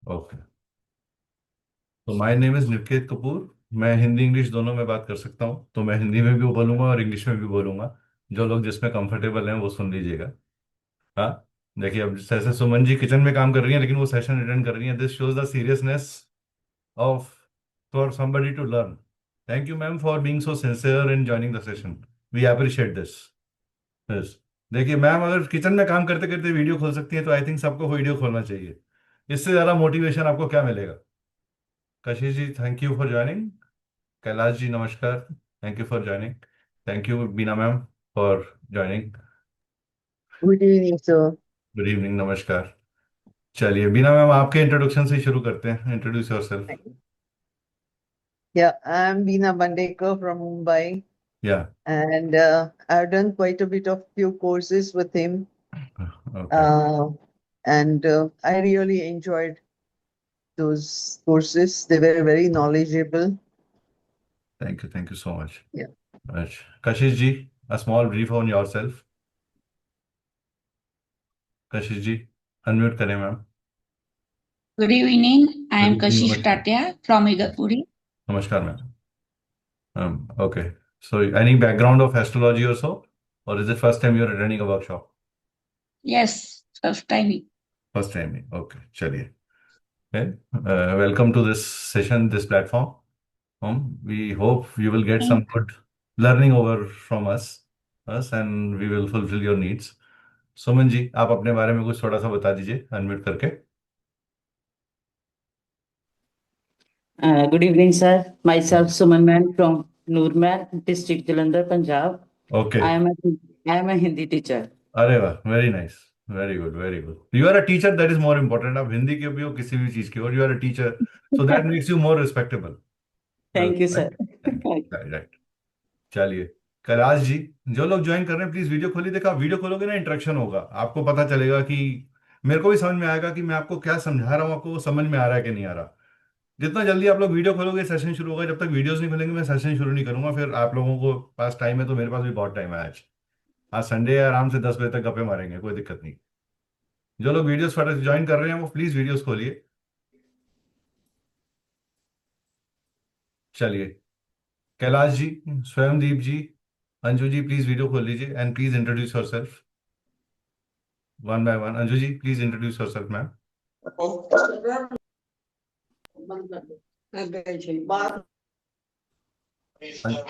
Okay. तो my name is Niket Kapoor. मैं Hindi English दोनों में बात कर सकता हूँ, तो मैं हिंदी में भी बोलूंगा और इंग्लिश में भी बोलूंगा। जो लोग जिसमें कंफर्टेबल हैं वो सुन लीजिएगा। हाँ। देखिए, अब जैसे सुमन जी किचन में काम कर रही हैं लेकिन वो सेशन अटेंड कर रही हैं, this shows the seriousness of for somebody to learn. Thank you ma'am for being so sincere in joining the session. We appreciate this. Yes. देखिए मैम, अगर किचन में काम करते करते वीडियो खोल सकती हैं तो आई थिंक सबको वीडियो खोलना चाहिए। इससे ज्यादा मोटिवेशन आपको क्या मिलेगा। Kashish ji, thank you for joining. Kailash ji, नमस्कार। Thank you for joining. Thank you Beena ma'am for joining. Good evening sir. Good evening, नमस्कार। चलिए बीना मैम, आपके इंट्रोडक्शन से ही शुरू करते हैं। Introduce yourself. Yeah, I'm Veena Bandekar from Mumbai, या। and I've done quite a bit of few courses with him, okay. uh, and I really enjoyed those courses. They were very knowledgeable. Thank you so much. Yeah. अच्छा Kashish ji, a small brief on yourself. Kashish ji, unmute करें ma'am. Good evening. I good am evening, Kashish नमस्कार। Tatia from Igatpuri. नमस्कार ma'am. Okay. So any background of astrology और so, और is it first time you are attending a workshop? Yes, first time. First time ही, okay चलिए। Welcome to this session, this platform. We hope you will get some good learning over from us, and we will fulfill your needs. Suman ji, आप अपने बारे में कुछ थोड़ा सा बता दीजिए अनम्यूट करके। Good evening, sir. Myself, Suman Man from Noorman, District Jalandhar, Punjab. Okay. I am a I am a Hindi teacher. अरे वाह, very nice. Very good, very good. You are a teacher, that is more important. आप हिंदी के भी हो, किसी भी चीज के हो, you are a teacher, so that makes you more respectable. Thank you, sir. Right. Right. चलिए। कैलाश जी, जो लोग ज्वाइन कर रहे हैं प्लीज वीडियो खोलिए। देखा, आप वीडियो खोलोगे ना, इंटरेक्शन होगा, आपको पता चलेगा कि मेरे को भी समझ में आएगा कि मैं आपको क्या समझा रहा हूँ, आपको वो समझ में आ रहा है कि नहीं आ रहा। जितना जल्दी आप लोग वीडियो खोलोगे सेशन शुरू होगा। जब तक वीडियोस नहीं खोलेंगे मैं सेशन शुरू नहीं करूंगा। फिर आप लोगों को पास टाइम है तो मेरे पास भी बहुत टाइम है। आज आज संडे है, आराम से 10 बजे तक गप्पे मारेंगे, कोई दिक्कत नहीं। जो लोग वीडियोस फटाफट ज्वाइन कर रहे हैं वो प्लीज वीडियोस खोलिए। चलिए। कैलाश जी, स्वयंदीप जी, अंजू जी, प्लीज वीडियो खोल लीजिए and please introduce yourself one by one. Anju ji, please introduce yourself ma'am.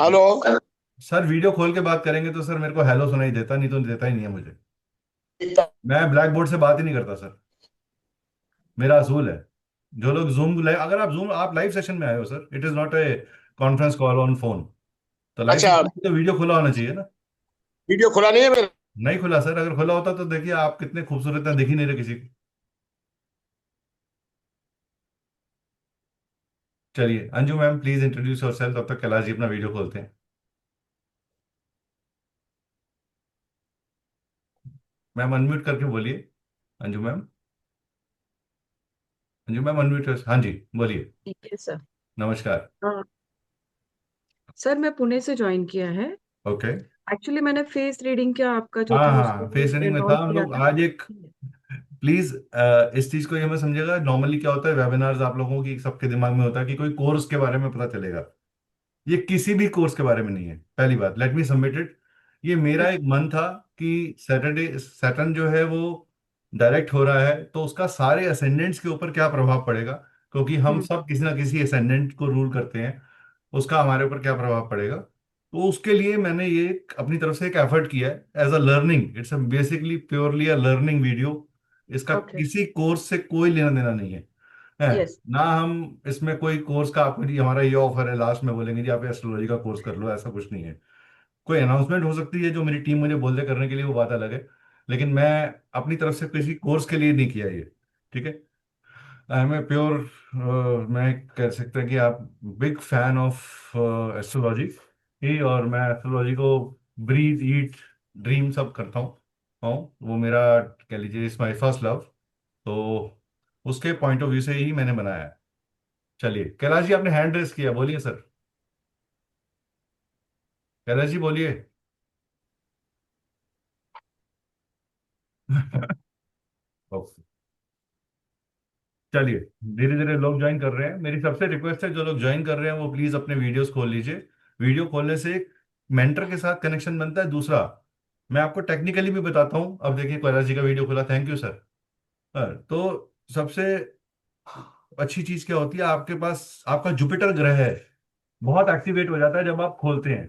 Hello. Sir video खोल के बात करेंगे तो सर मेरे को हेलो सुनाई देता, नहीं तो देता ही नहीं है मुझे। मैं ब्लैक बोर्ड से बात ही नहीं करता सर, मेरा असूल है। जो लोग जूम, अगर आप जूम, आप लाइव सेशन में आए हो sir, it is not a conference call on phone. तो लाइव अच्छा, सेशन में तो वीडियो खुला होना चाहिए ना। वीडियो खुला नहीं है मेरा। नहीं खुला सर, अगर खुला होता तो देखिए आप कितने खूबसूरत हैं, दिख ही नहीं रहे किसी को। चलिए Anju ma'am, please introduce your self, तब तक कैलाश जी अपना वीडियो खोलते हैं। मैम अनम्यूट करके बोलिए। Anju ma'am. Anju ma'am unmute, हाँ जी, बोलिए। ठीक है सर। नमस्कार। हाँ, सर मैं पुणे से ज्वाइन किया है। ओके। एक्चुअली मैंने फेस रीडिंग का आपका जो हाँ था हाँ, फेस उसको रीडिंग में था एनरोल हम किया लोग था। आज एक। प्लीज इस चीज को ये मत समझिएगा, नॉर्मली क्या होता है वेबिनार्स आप लोगों की सबके दिमाग में होता है कि कोई कोर्स के बारे में पता चलेगा। ये किसी भी कोर्स के बारे में नहीं है। पहली बात, लेट मी सबमिट इट। ये मेरा एक अच्छा। मन था कि सैटरडे सैटर्न जो है वो डायरेक्ट हो रहा है तो उसका सारे असेंडेंट्स के ऊपर क्या प्रभाव पड़ेगा, क्योंकि हम हम्म। सब किसी ना किसी असेंडेंट को रूल करते हैं। उसका हमारे ऊपर क्या प्रभाव पड़ेगा, तो उसके लिए मैंने ये अपनी तरफ से एक एफर्ट किया है as a learning. Its basically purely a learning video. इसका ओके। किसी कोर्स से कोई लेना देना नहीं है यस। ना। हम इसमें कोई कोर्स का आपको जी हमारा ये ऑफर है, लास्ट में बोलेंगे जी आप एस्ट्रोलॉजी का कोर्स कर लो, ऐसा कुछ नहीं है। कोई अनाउंसमेंट हो सकती है जो मेरी टीम मुझे बोल दे करने के लिए, वो बात अलग है। लेकिन मैं अपनी तरफ से किसी कोर्स के लिए नहीं किया ये। ठीक है। आई एम ए प्योर, मैं कह सकते हैं कि आप बिग फैन ऑफ एस्ट्रोलॉजी ही, और मैं एस्ट्रोलॉजी को ब्रीथ ईट ड्रीम सब करता हूँ। वो मेरा, कह लीजिए, इज माई फर्स्ट लव। तो उसके पॉइंट ऑफ व्यू से ही मैंने बनाया है। चलिए कैलाश जी, आपने हैंड रेस किया, बोलिए सर। कैलाश जी बोलिए। ओके। चलिए, धीरे धीरे लोग ज्वाइन कर रहे हैं। मेरी सबसे रिक्वेस्ट है, जो लोग ज्वाइन कर रहे हैं वो प्लीज अपने वीडियोस खोल लीजिए। वीडियो खोलने से एक मेंटर के साथ कनेक्शन बनता है। दूसरा, मैं आपको टेक्निकली भी बताता हूँ। अब देखिए, कैलाश जी का वीडियो खोला, थैंक यू सर। तो सबसे अच्छी चीज क्या होती है, आपके पास आपका जुपिटर ग्रह है बहुत एक्टिवेट हो जाता है जब आप खोलते हैं।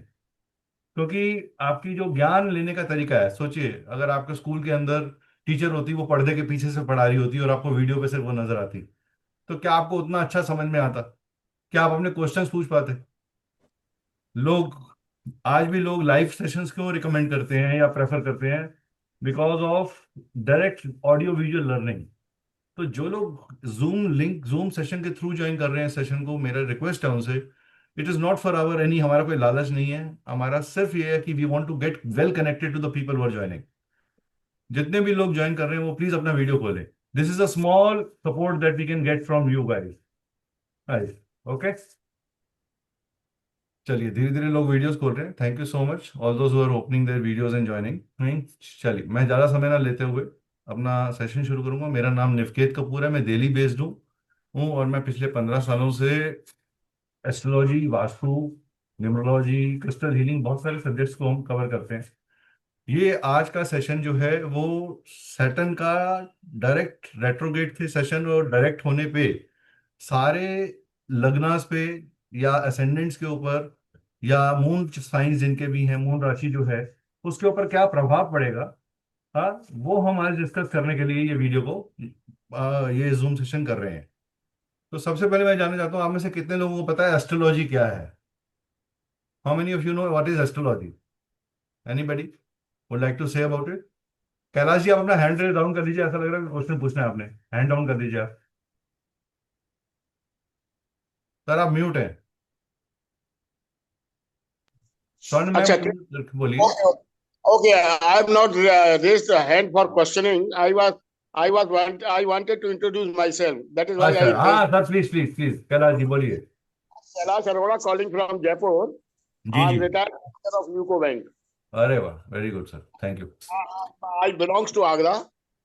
क्योंकि आपकी जो ज्ञान लेने का तरीका है, सोचिए अगर आपके स्कूल के अंदर टीचर होती, वो पर्दे के पीछे से पढ़ा रही होती और आपको वीडियो पे सिर्फ वो नजर आती, तो क्या आपको उतना अच्छा समझ में आता? क्या आप अपने क्वेश्चंस पूछ पाते? लोग आज भी लोग लाइव सेशंस क्यों रिकमेंड करते हैं या प्रेफर करते हैं? Because of direct audio visual learning. तो जो लोग जूम सेशन के थ्रू ज्वाइन कर रहे हैं सेशन को, मेरा रिक्वेस्ट है उनसे, it is not for our any, हमारा कोई लालच नहीं है। हमारा सिर्फ ये है कि we want to get well connected to the people who are joining. जितने भी लोग ज्वाइन कर रहे हैं वो प्लीज अपना वीडियो खोलें। This is a small support that we can get from you guys. Okay, चलिए धीरे धीरे लोग वीडियोस खोल रहे हैं। Thank you so much all those who are opening their videos and joining. चलिए, मैं ज़्यादा समय ना लेते हुए अपना सेशन शुरू करूंगा। मेरा नाम निवकेत कपूर है, मैं दिल्ली बेस्ड हूँ और मैं पिछले 15 सालों से astrology, vastu, numerology, crystal healing, बहुत सारे सब्जेक्ट्स को हम कवर करते हैं। ये आज का सेशन जो है वो सैटर्न का डायरेक्ट रेट्रोगेट थे सेशन, और डायरेक्ट होने पे सारे लग्नास पे या असेंडेंट्स के ऊपर या मून साइंस जिनके भी हैं, मून राशि जो है उसके ऊपर क्या प्रभाव पड़ेगा, हाँ, वो हम आज डिस्कस करने के लिए ये वीडियो को ये जूम सेशन कर रहे हैं। तो सबसे पहले मैं जानना चाहता हूँ, आप में से कितने लोगों को पता है एस्ट्रोलॉजी क्या है? How many of you know what is astrology? Anybody would like to say about it? Kailash ji, आप अपना हैंड रेज डाउन कर दीजिए, ऐसा लग रहा है क्वेश्चन पूछना है आपने। हैंड डाउन कर दीजिए आप। सर आप म्यूट हैं। स्वर्ण मैम, अच्छा, बोलिए। okay, okay. I have not raised a hand for questioning. I wanted to introduce myself. That is why I अच्छा, हाँ raised. Sir, please please please, Kailash ji बोलिए। Kailash Arora calling from Jaipur. Ji I'm ji. retired manager of UCO Bank. अरे वाह, very good sir, thank you. I belongs to Agra.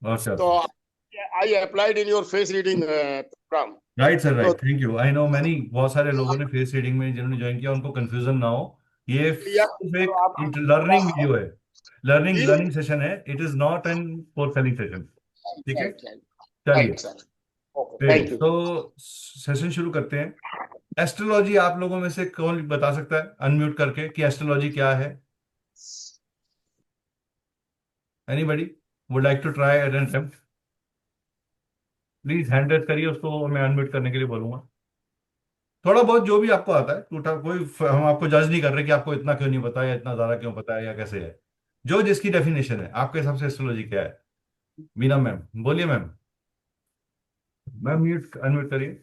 अच्छा, So I applied in your face reading program. Right sir, So right, thank you. I know many, बहुत सारे लोगों ने face reading में जिन्होंने join किया उनको कंफ्यूजन ना हो। ये क्लियर सिर्फ तो एक आप लर्निंग वीडियो है, लर्निंग जी लर्निंग सेशन है। It is not an for selling session. ठीक है, राइट राइट चलिए। Right sir. ओके, फिर थैंक यू। तो सेशन शुरू करते हैं। एस्ट्रोलॉजी, आप लोगों में से कौन बता सकता है अनम्यूट करके कि एस्ट्रोलॉजी क्या है? Anybody would like to try at an attempt? Please hand raise करिए, उसको मैं अनम्यूट करने के लिए बोलूंगा। थोड़ा बहुत जो भी आपको आता है, टूटा कोई हम आपको जज नहीं कर रहे कि आपको इतना क्यों नहीं पता या इतना ज्यादा क्यों पता है या कैसे है। जो जिसकी डेफिनेशन है, आपके हिसाब से एस्ट्रोलॉजी क्या है? मीना मैम बोलिए। मैम, मैम म्यूट अनम्यूट करिए।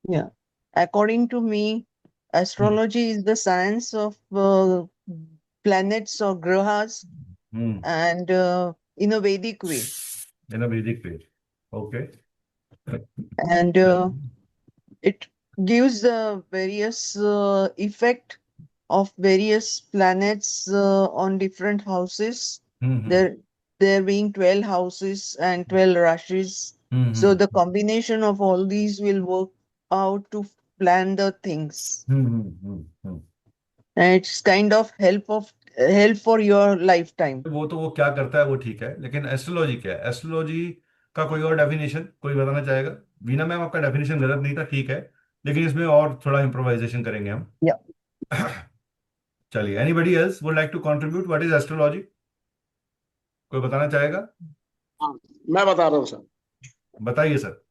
Yeah. According to me, hmm astrology is the science of planets or grahas hmm. and in a Vedic way. इन वैदिक page, okay. And it gives the various effect of various planets on different houses. Hmm There, there being 12 houses and 12 rashis. So hmm the combination of all these will work out to plan the things. Hmm. And it's kind of help for your lifetime. वो क्या करता है वो ठीक है, लेकिन astrology क्या है? एस्ट्रोलॉजी का कोई और डेफिनेशन कोई बताना चाहेगा? वीना मैम, आपका डेफिनेशन गलत नहीं था, ठीक है, लेकिन इसमें और थोड़ा इम्प्रोवाइजेशन करेंगे हम। Yeah. चलिए, anybody else would like to contribute? What is astrology? कोई बताना चाहेगा? हाँ, मैं बता रहा हूँ सर। बताइए सर।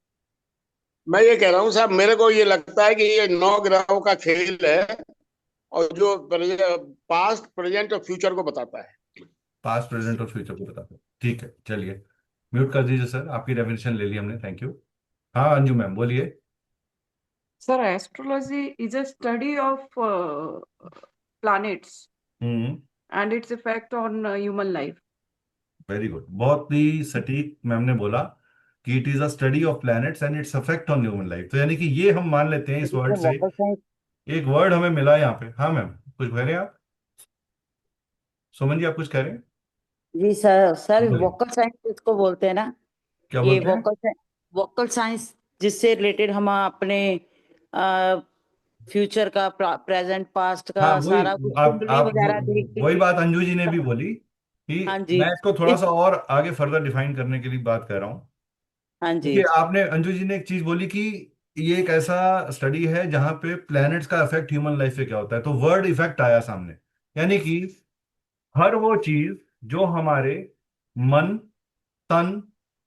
मैं ये कह रहा हूँ साहब, मेरे को ये लगता है कि ये 9 ग्रहों का खेल है और जो पास्ट प्रेजेंट और फ्यूचर को बताता है। पास्ट, प्रेजेंट और फ्यूचर को बताते हैं, ठीक है। चलिए, म्यूट कर दीजिए सर, आपकी डेफिनेशन ले ली हमने, थैंक यू। हाँ अंजू मैम बोलिए। Sir, astrology is a study of planets hmm, and its effect on human life. Very good, बहुत ही सटीक मैम ने बोला कि it is a study of planets and it's affect on human life. तो यानी कि ये हम मान लेते हैं इस वर्ड से, वोकल साइंस। एक वर्ड हमें मिला यहाँ पे। हाँ मैम, कुछ कह रहे हैं आप? सुमन जी, आप कुछ कह रहे हैं? जी सर, सर बोलिए। वोकल साइंस इसको बोलते हैं ना। क्या ये बोलते हैं? वोकल साइंस जिससे रिलेटेड हम अपने फ्यूचर का, प्रेजेंट, पास्ट हाँ, का वही सारा कुछ कुंडली आप वगैरह देख के। वही बात अंजू जी ने भी बोली कि हाँ जी। मैं इसको थोड़ा इस सा और आगे फर्दर डिफाइन करने के लिए बात कर रहा हूँ। हाँ देखिए, जी। आपने अंजू जी ने एक चीज बोली कि ये एक ऐसा स्टडी है जहां पे प्लैनेट्स का इफेक्ट ह्यूमन लाइफ पे क्या होता है, तो वर्ड इफेक्ट आया सामने। यानी कि हर वो चीज जो हमारे मन, तन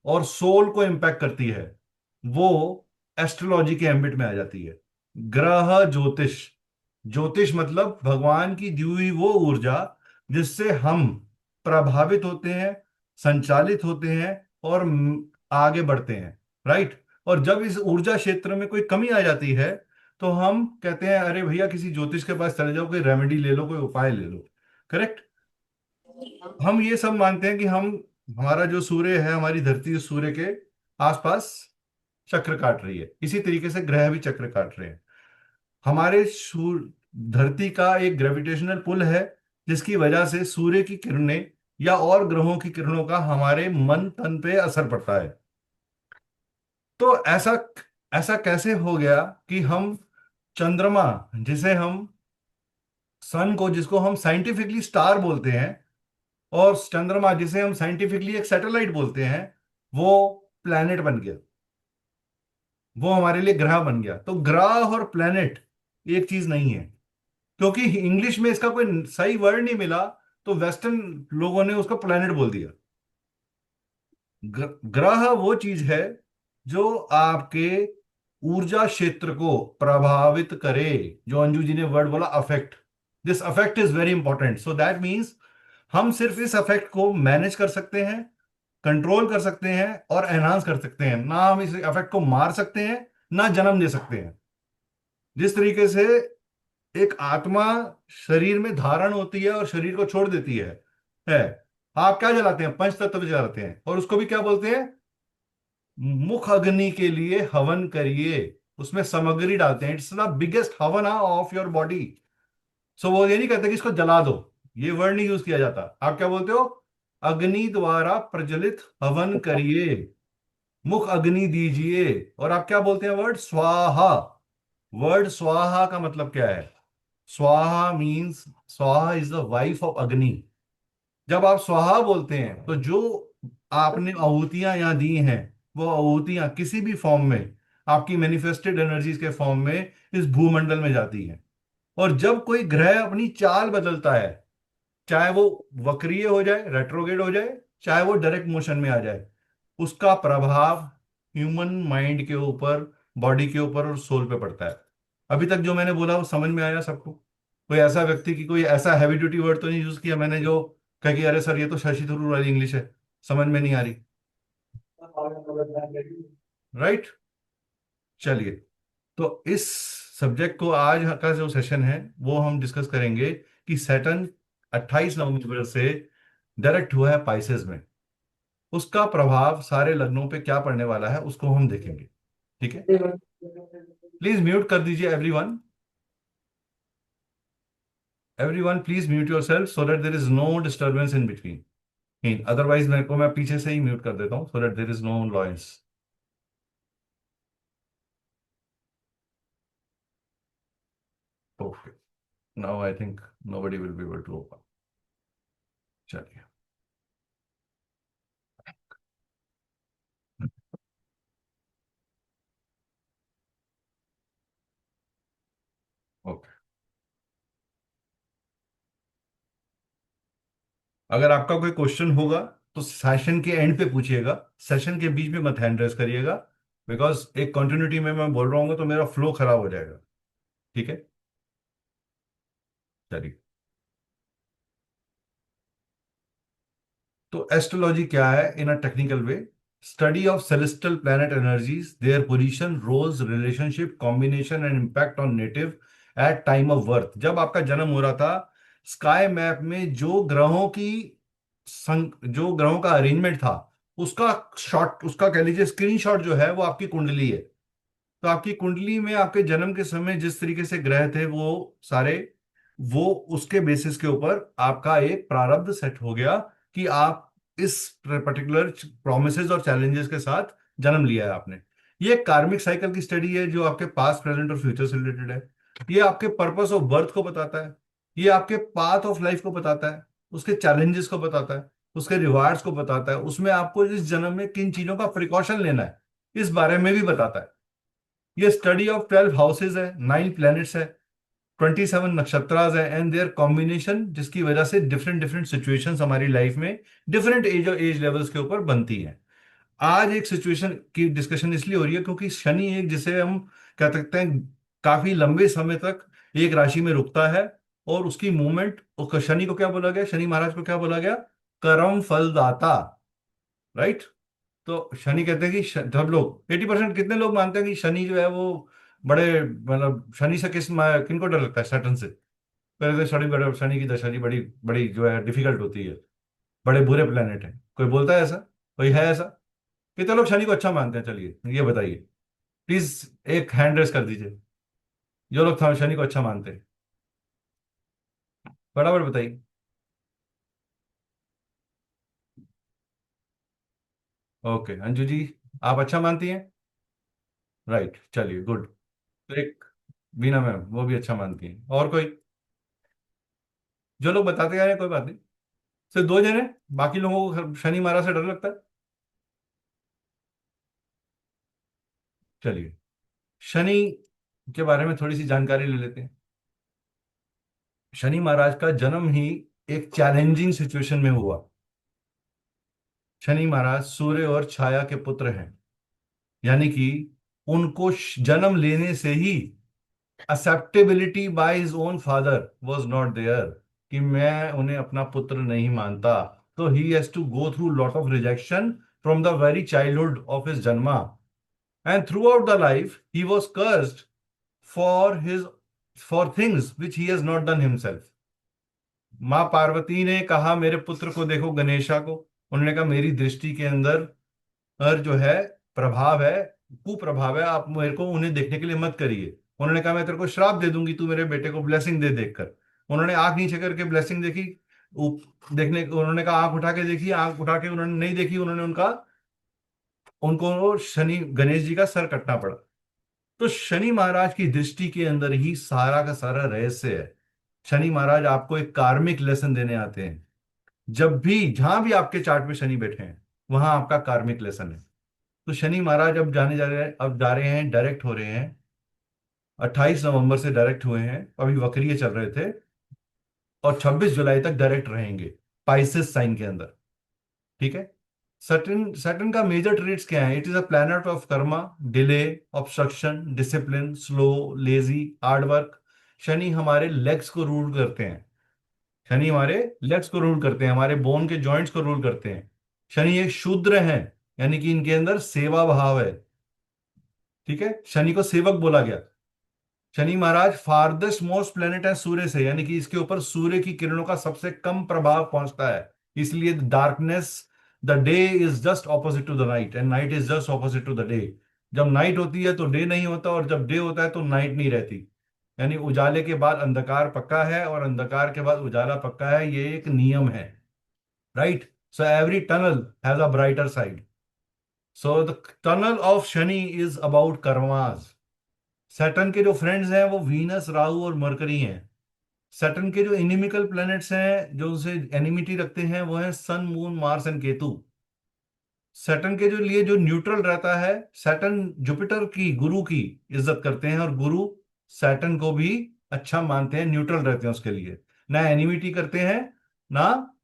और सोल को इम्पैक्ट करती है, वो एस्ट्रोलॉजी के एम्बिट में आ जाती है। ग्रह ज्योतिष, ज्योतिष मतलब भगवान की दी हुई वो ऊर्जा जिससे हम प्रभावित होते हैं, संचालित होते हैं और आगे बढ़ते हैं, राइट। और जब इस ऊर्जा क्षेत्र में कोई कमी आ जाती है तो हम कहते हैं अरे भैया किसी ज्योतिष के पास चले जाओ, कोई रेमेडी ले लो, कोई उपाय ले लो। करेक्ट। हम ये सब मानते हैं कि हमारा जो सूर्य है, हमारी धरती उस सूर्य के आसपास चक्र काट रही है, इसी तरीके से ग्रह भी चक्र काट रहे हैं। हमारे धरती का एक ग्रेविटेशनल पुल है जिसकी वजह से सूर्य की किरणें या और ग्रहों की किरणों का हमारे मन तन पे असर पड़ता है। तो ऐसा ऐसा कैसे हो गया कि हम चंद्रमा, जिसे हम सन को, जिसको हम साइंटिफिकली स्टार बोलते हैं, और चंद्रमा जिसे हम साइंटिफिकली एक सैटेलाइट बोलते हैं, वो प्लैनेट बन गया, वो हमारे लिए ग्रह बन गया। तो ग्रह और प्लैनेट एक चीज नहीं है, क्योंकि इंग्लिश में इसका कोई सही वर्ड नहीं मिला तो वेस्टर्न लोगों ने उसको प्लैनेट बोल दिया। ग्रह वो चीज है जो आपके ऊर्जा क्षेत्र को प्रभावित करे, जो अंजू जी ने वर्ड बोला affect. This affect is very important, so that means हम सिर्फ इस अफेक्ट को मैनेज कर सकते हैं, कंट्रोल कर सकते हैं और एनहांस कर सकते हैं, ना हम इस अफेक्ट को मार सकते हैं, ना जन्म दे सकते हैं। जिस तरीके से एक आत्मा शरीर में धारण होती है और शरीर को छोड़ देती है आप क्या जलाते हैं? पंच तत्व जलाते हैं, और उसको भी क्या बोलते हैं? मुख अग्नि के लिए हवन करिए, उसमें सामग्री डालते हैं। इट्स द बिगेस्ट हवन ऑफ योर बॉडी। सो वो ये नहीं कहते कि इसको जला दो, ये वर्ड नहीं यूज किया जाता। आप क्या बोलते हो? अग्नि द्वारा प्रज्वलित हवन करिए, मुख अग्नि दीजिए। और आप क्या बोलते हैं? वर्ड स्वाहा। वर्ड स्वाहा का मतलब क्या है? स्वाहा मीन्स, स्वाहा इज द वाइफ ऑफ अग्नि। जब आप स्वाहा बोलते हैं तो जो आपने आहुतियां यहां दी हैं, वो आहुतियां किसी भी फॉर्म में, आपकी मैनिफेस्टेड एनर्जीज के फॉर्म में इस भूमंडल में जाती हैं। और जब कोई ग्रह अपनी चाल बदलता है, चाहे वो वक्रीय हो जाए, रेट्रोगेड हो जाए, चाहे वो डायरेक्ट मोशन में आ जाए, उसका प्रभाव ह्यूमन माइंड के ऊपर, बॉडी के ऊपर और सोल पे पड़ता है। अभी तक जो मैंने बोला वो समझ में आया सबको? कोई ऐसा व्यक्ति की कोई ऐसा हैवी ड्यूटी वर्ड तो नहीं यूज किया मैंने जो कह कि अरे सर ये तो शशि थरूर वाली इंग्लिश है, समझ में नहीं आ रही? राइट। चलिए, तो इस सब्जेक्ट को आज का जो सेशन है वो हम डिस्कस करेंगे कि सैटर्न 28 नवंबर से डायरेक्ट हुआ है पाइसेस में, उसका प्रभाव सारे लग्नों पे क्या पड़ने वाला है उसको हम देखेंगे। ठीक है, प्लीज म्यूट कर दीजिए everyone. Everyone please mute yourself so that there is no disturbance in between. Otherwise मेरे को, मैं पीछे से ही म्यूट कर देता हूं so that there is no noise. Okay, now I think nobody will be able to open. चलिए, okay. अगर आपका कोई क्वेश्चन होगा तो सेशन के एंड पे पूछिएगा, सेशन के बीच में मत हैंड रेस करिएगा, बिकॉज एक कंटिन्यूटी में मैं बोल रहा हूँ तो मेरा फ्लो खराब हो जाएगा। ठीक है, चलिए। तो एस्ट्रोलॉजी क्या है in a technical way? Study of celestial planet energies, their position, roles, relationship, combination and impact on native at time of birth. जब आपका जन्म हो रहा था, स्काई मैप में जो ग्रहों की जो ग्रहों का अरेंजमेंट था, उसका शॉट, उसका कह लीजिए स्क्रीनशॉट जो है वो आपकी कुंडली है। तो आपकी कुंडली में आपके जन्म के समय जिस तरीके से ग्रह थे वो सारे, वो उसके बेसिस के ऊपर आपका एक प्रारब्ध सेट हो गया कि आप इस पर्टिकुलर प्रोमिसेस और चैलेंजेस के साथ जन्म लिया है आपने। ये कार्मिक साइकिल की स्टडी है जो आपके पास्ट प्रेजेंट और फ्यूचर से रिलेटेड है। ये आपके पर्पस ऑफ बर्थ को बताता है, ये आपके पाथ ऑफ लाइफ को बताता है, उसके चैलेंजेस को बताता है, उसके रिवार्ड्स को बताता है, उसमें आपको इस जन्म में किन चीजों का प्रिकॉशन लेना है इस बारे में भी बताता है। ये स्टडी ऑफ 12 हाउसेज है, 9 प्लैनेट्स है, 27 नक्षत्रास है एंड देयर कॉम्बिनेशन, जिसकी वजह से डिफरेंट डिफरेंट सिचुएशंस हमारी लाइफ में डिफरेंट एज लेवल्स के ऊपर बनती हैं। आज एक सिचुएशन की डिस्कशन इसलिए हो रही है क्योंकि शनि एक, जिसे हम कह सकते हैं काफी लंबे समय तक एक राशि में रुकता है, और उसकी मूवमेंट, शनि को क्या बोला गया, शनि महाराज को क्या बोला गया, कर्म फलदाता, राइट। तो शनि कहते हैं कि सब लोग 80% कितने लोग मानते हैं कि शनि जो है वो बड़े, मतलब शनि से किनको डर लगता है, सैटर्न से। पहले तो शनि की दशा जी बड़ी बड़ी जो है डिफिकल्ट होती है, बड़े बुरे प्लेनेट है। कोई बोलता है ऐसा, कोई है ऐसा? कितने लोग शनि को अच्छा मानते हैं, चलिए ये बताइए, प्लीज एक हैंड रेस कर दीजिए जो लोग शनि को अच्छा मानते हैं, बराबर बताइए। ओके अंजू जी, आप अच्छा मानती हैं, राइट, चलिए गुड। तो एक बीना मैम, वो भी अच्छा मानती हैं, और कोई? जो लोग बताते आ रहे हैं कोई बात नहीं, सिर्फ 2 जने, बाकी लोगों को शनि महाराज से डर लगता है। चलिए शनि के बारे में थोड़ी सी जानकारी ले लेते हैं। शनि महाराज का जन्म ही एक चैलेंजिंग सिचुएशन में हुआ। शनि महाराज सूर्य और छाया के पुत्र हैं, यानी कि उनको जन्म लेने से ही acceptability by his own father was not there, कि मैं उन्हें अपना पुत्र नहीं मानता। तो he has to go through lot of rejection from the very childhood of his जन्मा, and throughout the life he was cursed for his for things which he has not done himself. माँ पार्वती ने कहा मेरे पुत्र को देखो, गणेशा को, उन्होंने कहा मेरी दृष्टि के अंदर और जो है प्रभाव है, कुप्रभाव है, आप मेरे को उन्हें देखने के लिए मत करिए। उन्होंने कहा मैं तेरे को श्राप दे दूंगी, तू मेरे बेटे को ब्लेसिंग दे देखकर। उन्होंने आंख नीचे करके ब्लेसिंग देखी, देखने उन्होंने कहा आंख उठा के देखी, आंख उठा के उन्होंने नहीं देखी, उन्होंने उनको शनि गणेश जी का सर कटना पड़ा। तो शनि महाराज की दृष्टि के अंदर ही सारा का सारा रहस्य है। शनि महाराज आपको एक कार्मिक लेसन देने आते हैं। जब भी जहां भी आपके चार्ट में शनि बैठे हैं वहां आपका कार्मिक लेसन है। तो शनि महाराज अब जा रहे हैं, डायरेक्ट हो रहे हैं। 28 नवंबर से डायरेक्ट हुए हैं, अभी वक्रीय चल रहे थे, और 26 जुलाई तक डायरेक्ट रहेंगे पाइसेस साइन के अंदर, ठीक है। सैटर्न सैटर्न का मेजर ट्रेड्स क्या है? It is a planet of Karma, delay, obstruction, discipline, slow, lazy, hard work. Shani हमारे लेग्स को रूल करते हैं, शनि हमारे लेग्स को रूल करते हैं, हमारे बोन के जॉइंट्स को रूल करते हैं। शनि एक शूद्र है, यानी कि इनके अंदर सेवा भाव है, ठीक है, शनि को सेवक बोला गया। शनि महाराज फारदेस्ट मोस्ट प्लेनेट है सूर्य से, यानी कि इसके ऊपर सूर्य की किरणों का सबसे कम प्रभाव पहुंचता है। इसलिए darkness, the day is just opposite to the night and night is just opposite to the day. जब नाइट होती है तो डे नहीं होता, और जब डे होता है तो नाइट नहीं रहती। यानी उजाले के बाद अंधकार पक्का है और अंधकार के बाद उजाला पक्का है, ये एक नियम है, right. So every tunnel has a brighter side. So the tunnel of Shani is about karmas. Saturn के जो फ्रेंड्स हैं वो वीनस, राहु और मरकरी हैं। सैटर्न के जो इनिमिकल प्लैनेट्स हैं, जो उसे एनिमिटी रखते हैं, वो हैं sun, moon, Mars and Ketu. Saturn के जो लिए जो न्यूट्रल रहता है, सैटर्न जुपिटर की, गुरु की इज्जत करते हैं, और गुरु सैटर्न को भी अच्छा मानते हैं, न्यूट्रल रहते हैं उसके लिए, ना एनिमिटी करते हैं ना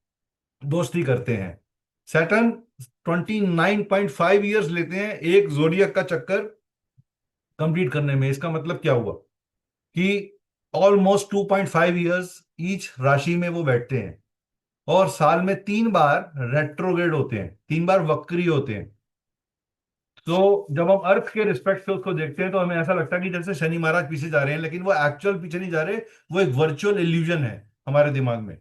दोस्ती करते हैं। सैटर्न 29.5 ईयर्स लेते हैं एक जोडियक का चक्कर कंप्लीट करने में। इसका मतलब क्या हुआ कि ऑलमोस्ट 2.5 ईयर्स ईच राशि में वो बैठते हैं, और साल में 3 बार रेट्रोग्रेड होते हैं, 3 बार वक्री होते हैं। तो जब हम अर्थ के रिस्पेक्ट से उसको देखते हैं तो हमें ऐसा लगता है कि जैसे शनि महाराज पीछे जा रहे हैं, लेकिन वो एक्चुअल पीछे नहीं जा रहे, वो एक वर्चुअल इल्यूजन है हमारे दिमाग में।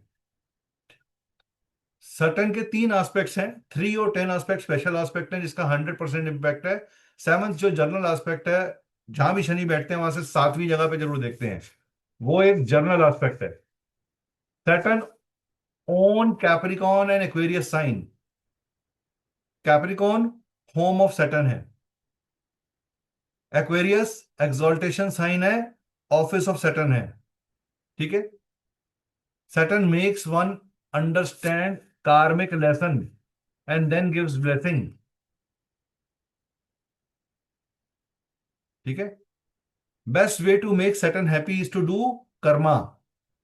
सैटर्न के 3 एस्पेक्ट्स हैं, 3 और 10 एस्पेक्ट स्पेशल एस्पेक्ट है जिसका 100% इम्पैक्ट है। 7th जो जनरल एस्पेक्ट है, जहां भी शनि बैठते हैं वहां से 7वीं जगह पे जरूर देखते हैं, वो एक जनरल एस्पेक्ट है। Saturn on Capricorn and Aquarius sign. Capricorn home of Saturn है, एक्वेरियस एक्सॉल्टेशन साइन है, ऑफिस ऑफ सैटर्न है। ठीक है। Saturn makes one understand karmic lesson and then gives blessing. ठीक है। Best way to make Saturn happy is to do karma.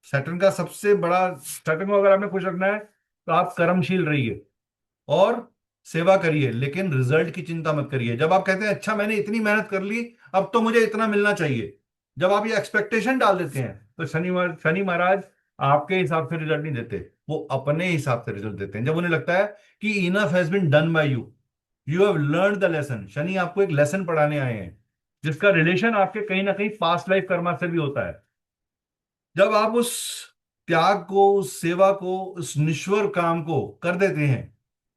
Saturn का सबसे बड़ा, सैटर्न को अगर आपने खुश रखना है तो आप कर्मशील रहिए और सेवा करिए, लेकिन रिजल्ट की चिंता मत करिए। जब आप कहते हैं अच्छा मैंने इतनी मेहनत कर ली, अब तो मुझे इतना मिलना चाहिए, जब आप ये एक्सपेक्टेशन डाल देते हैं तो शनि महाराज आपके हिसाब से रिजल्ट नहीं देते, वो अपने हिसाब से रिजल्ट देते हैं। जब उन्हें लगता है कि enough has been done by you, you have learn the lesson. Shani आपको एक लेसन पढ़ाने आए हैं जिसका रिलेशन आपके कहीं ना कहीं पास्ट लाइफ कर्मा से भी होता है। जब आप उस त्याग को, उस सेवा को, उस निश्वर काम को कर देते हैं,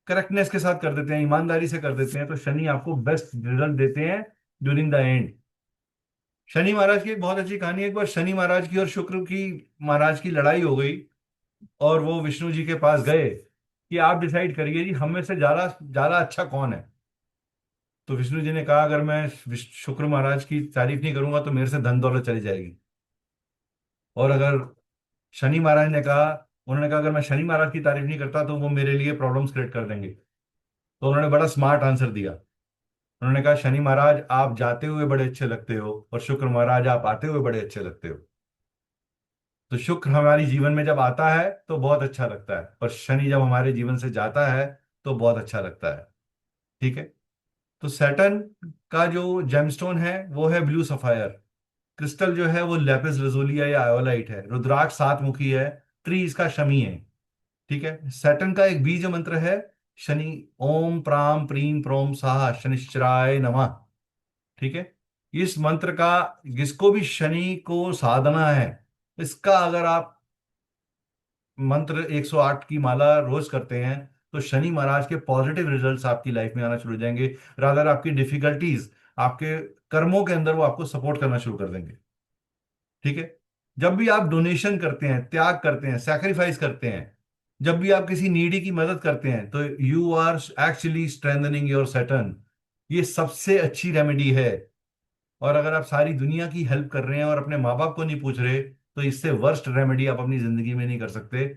करेक्टनेस के साथ कर देते हैं, ईमानदारी से कर देते हैं, तो शनि आपको बेस्ट रिजल्ट देते हैं ड्यूरिंग द एंड। शनि महाराज की एक बहुत अच्छी कहानी है। एक बार शनि महाराज की और शुक्र की महाराज की लड़ाई हो गई और वो विष्णु जी के पास गए कि आप डिसाइड करिए जी हम में से ज्यादा ज्यादा अच्छा कौन है। तो विष्णु जी ने कहा अगर मैं शुक्र महाराज की तारीफ नहीं करूंगा तो मेरे से धन दौलत चली जाएगी। और अगर शनि महाराज ने कहा, उन्होंने कहा अगर मैं शनि महाराज की तारीफ नहीं करता तो वो मेरे लिए प्रॉब्लम्स क्रिएट कर देंगे। तो उन्होंने बड़ा स्मार्ट आंसर दिया। उन्होंने कहा शनि महाराज आप जाते हुए बड़े अच्छे लगते हो और शुक्र महाराज आप आते हुए बड़े अच्छे लगते हो। तो शुक्र हमारे जीवन में जब आता है तो बहुत अच्छा लगता है, और शनि जब हमारे जीवन से जाता है तो बहुत अच्छा लगता है। ठीक है। तो सैटर्न का जो जेमस्टोन है वो है ब्लू सफायर। क्रिस्टल जो है वो लेपिस lazuli या आयोलाइट है। रुद्राक्ष सात मुखी है। ट्री इसका शमी है। ठीक है। सैटर्न का एक बीज मंत्र है शनि, ओम प्राम प्रीम प्रोम साहा शनिश्चराय नमः। ठीक है। इस मंत्र का, जिसको भी शनि को साधना है, इसका अगर आप मंत्र 108 की माला रोज करते हैं तो शनि महाराज के पॉजिटिव रिजल्ट्स आपकी लाइफ में आना शुरू हो जाएंगे। रादर आपकी डिफिकल्टीज, आपके कर्मों के अंदर वो आपको सपोर्ट करना शुरू कर देंगे। ठीक है। जब भी आप डोनेशन करते हैं, त्याग करते हैं, सैक्रिफाइस करते हैं, जब भी आप किसी नीडी की मदद करते हैं, तो you are actually strengthening your Saturn. ये सबसे अच्छी रेमेडी है। और अगर आप सारी दुनिया की हेल्प कर रहे हैं और अपने माँ बाप को नहीं पूछ रहे, तो इससे वर्स्ट रेमेडी आप अपनी जिंदगी में नहीं कर सकते